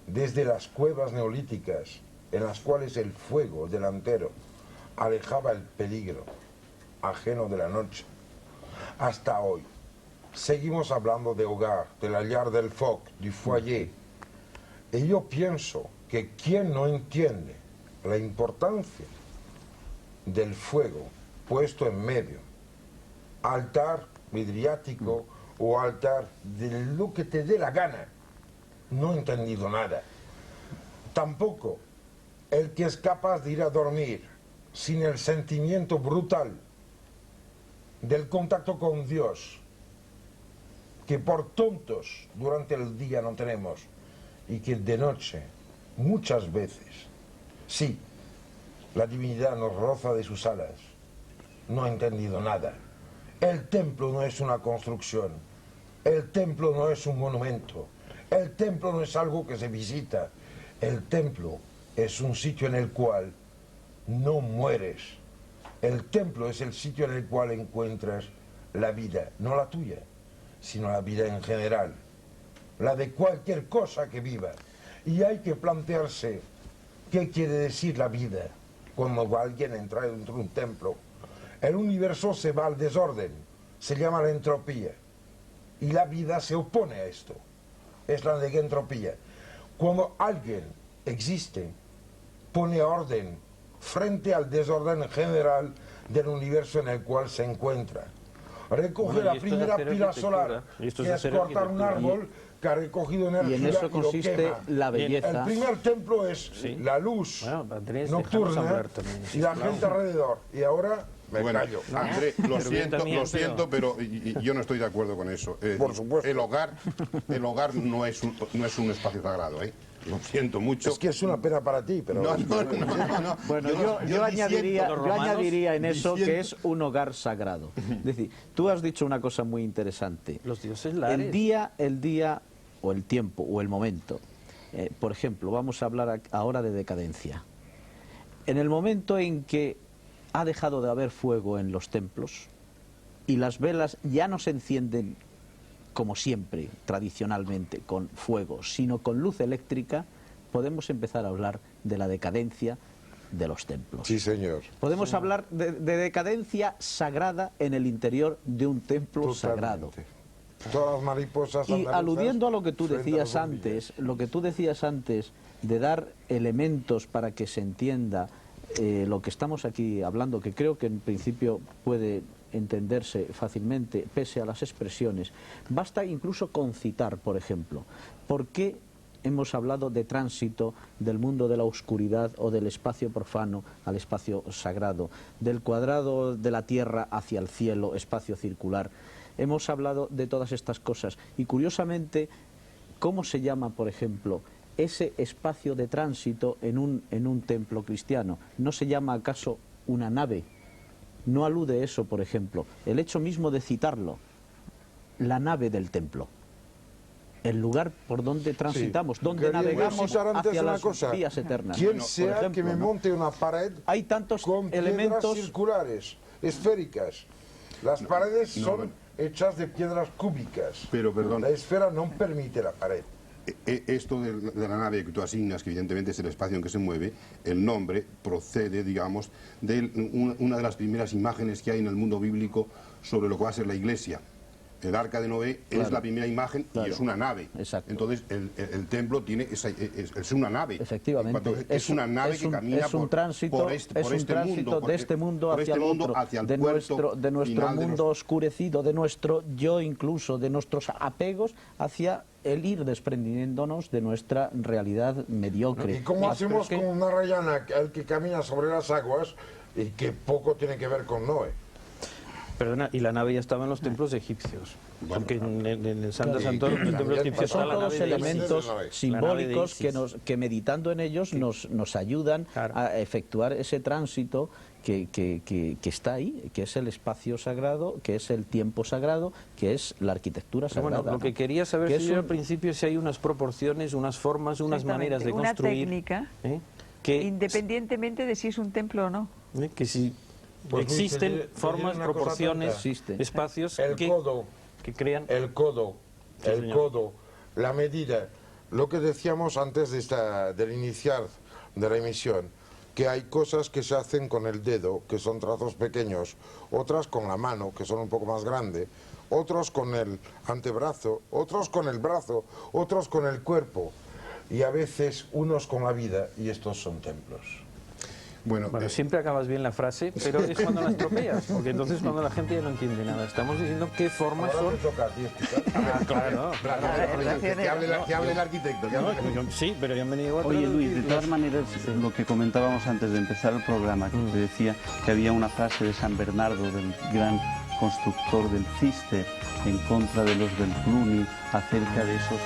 desde las cuevas neolíticas, en las cuales el fuego delantero alejaba el peligro ajeno de la noche, hasta hoy, seguimos hablando de hogar, de la llar del foc, du foyer. Y yo pienso que quien no entiende la importancia del fuego puesto en medio, altar midriático o altar de lo que te dé la gana, no he entendido nada. Tampoco el que es capaz de ir a dormir sin el sentimiento brutal del contacto con Dios, que por tontos durante el día no tenemos, y que de noche, muchas veces, sí, la divinidad nos roza de sus alas. No he entendido nada. El templo no es una construcción, el templo no es un monumento, el templo no es algo que se visita, el templo es un sitio en el cual no mueres. El templo es el sitio en el cual encuentras la vida, no la tuya, sino la vida en general, la de cualquier cosa que viva. Y hay que plantearse qué quiere decir la vida cuando alguien entra dentro de un templo. El universo se va al desorden, se llama la entropía, y la vida se opone a esto, es la entropía. Cuando alguien existe, pone orden frente al desorden general del universo en el cual se encuentra. Recoge Bueno, y la esto es primera hacer pila arquitectura. solar, Y esto que es es hacer cortar un arquitectura. árbol que ha recogido energía Y en eso lo consiste quema. la El belleza. primer templo es Sí. la luz Bueno, Andrés, déjanos nocturna hablar también, y sí, la claro. gente alrededor. Y ahora me Bueno, callo. André, Pero bien también, lo siento, pero yo no estoy de acuerdo con eso. Por supuesto. El hogar no es un espacio sagrado, ¿eh? Lo siento mucho. Es que es una pena para ti, pero... No. Bueno, Yo yo añadiría, los yo romanos añadiría en eso diciendo- que es un hogar sagrado. Es decir, tú has dicho una cosa muy interesante. Los dioses lares. El día o el tiempo o el momento. Por ejemplo, vamos a hablar ahora de decadencia. En el momento en que ha dejado de haber fuego en los templos y las velas ya no se encienden como siempre, tradicionalmente, con fuego, sino con luz eléctrica, podemos empezar a hablar de la decadencia de los templos. Sí, señor. Podemos hablar de decadencia sagrada en el interior de un templo sagrado. Totalmente. Todas las mariposas Y andaluzas aludiendo a lo que tú frente a decías los bombillos. antes, de dar elementos para que se entienda lo que estamos aquí hablando, que creo que en principio puede entenderse fácilmente, pese a las expresiones, basta incluso con citar, por ejemplo, ¿por qué hemos hablado de tránsito del mundo de la oscuridad o del espacio profano al espacio sagrado, del cuadrado de la tierra hacia el cielo, espacio circular? Hemos hablado de todas estas cosas y curiosamente, ¿cómo se llama, por ejemplo, ese espacio de tránsito en un templo cristiano? ¿No se llama acaso una nave? No alude eso, por ejemplo, el hecho mismo de citarlo, la nave del templo, el lugar por donde transitamos, donde Quería navegamos citar antes hacia una las cosa. vías eternas. Quien Por sea ejemplo, que me ¿no? monte una pared Hay tantos con piedras elementos. circulares, esféricas. Las paredes son hechas de piedras cúbicas. Pero, perdón. La esfera no permite la pared. Esto de la nave que tú asignas, que evidentemente es el espacio en que se mueve, el nombre procede, digamos, de una de las primeras imágenes que hay en el mundo bíblico sobre lo que va a ser la iglesia. El arca de Noé es Claro. la primera imagen Claro. y es una nave. Exacto. Entonces el templo tiene es una nave. Efectivamente. En cuanto- es una nave que camina es un tránsito, por este mundo, de este mundo por hacia este el mundo, otro, hacia el de puerto nuestro final de mundo oscurecido, de nuestro yo, incluso de nuestros apegos, hacia el ir desprendiéndonos de nuestra realidad mediocre. ¿Y cómo hacemos Pero es con una Rayana, el que camina sobre las aguas y que poco tiene que ver con Noé? Perdona, y la nave ya estaba en los templos egipcios. Porque en el Santo Santuario, en el templo También egipcio, son está la todos nave de Isis. elementos La nave de simbólicos Isis. que meditando en ellos nos ayudan Claro. a efectuar ese tránsito que está ahí, que es el espacio sagrado, que es el tiempo sagrado, que es la arquitectura Pero sagrada. bueno, lo que ¿no? quería saber Que si es yo un- al principio si hay unas proporciones, unas formas, unas maneras de Exactamente, una construir. técnica, Que, independientemente de si es un templo o no. que si Pues, Luis, existen te diré formas, una cosa proporciones, tonta. Existe. espacios El que codo, crean... Sí, el señor. codo, la medida, lo que decíamos antes del iniciar de la emisión, que hay cosas que se hacen con el dedo, que son trazos pequeños, otras con la mano, que son un poco más grandes, otros con el antebrazo, otros con el brazo, otros con el cuerpo, y a veces unos con la vida, y estos son templos. Bueno, Bueno, siempre acabas bien la frase, pero es cuando la estropeas, porque entonces cuando la gente ya no entiende nada. Estamos diciendo qué formas Ahora son... me toca a ti explicar. Ah, claro. que hable el arquitecto. que hable el arquitecto. Sí, pero ya han venido a Oye Luis, de traducir todas las- maneras, lo que comentábamos antes de empezar el programa, que te decía que había una frase de San Bernardo, del gran constructor del Cister, en contra de los del Cluny, acerca de esos...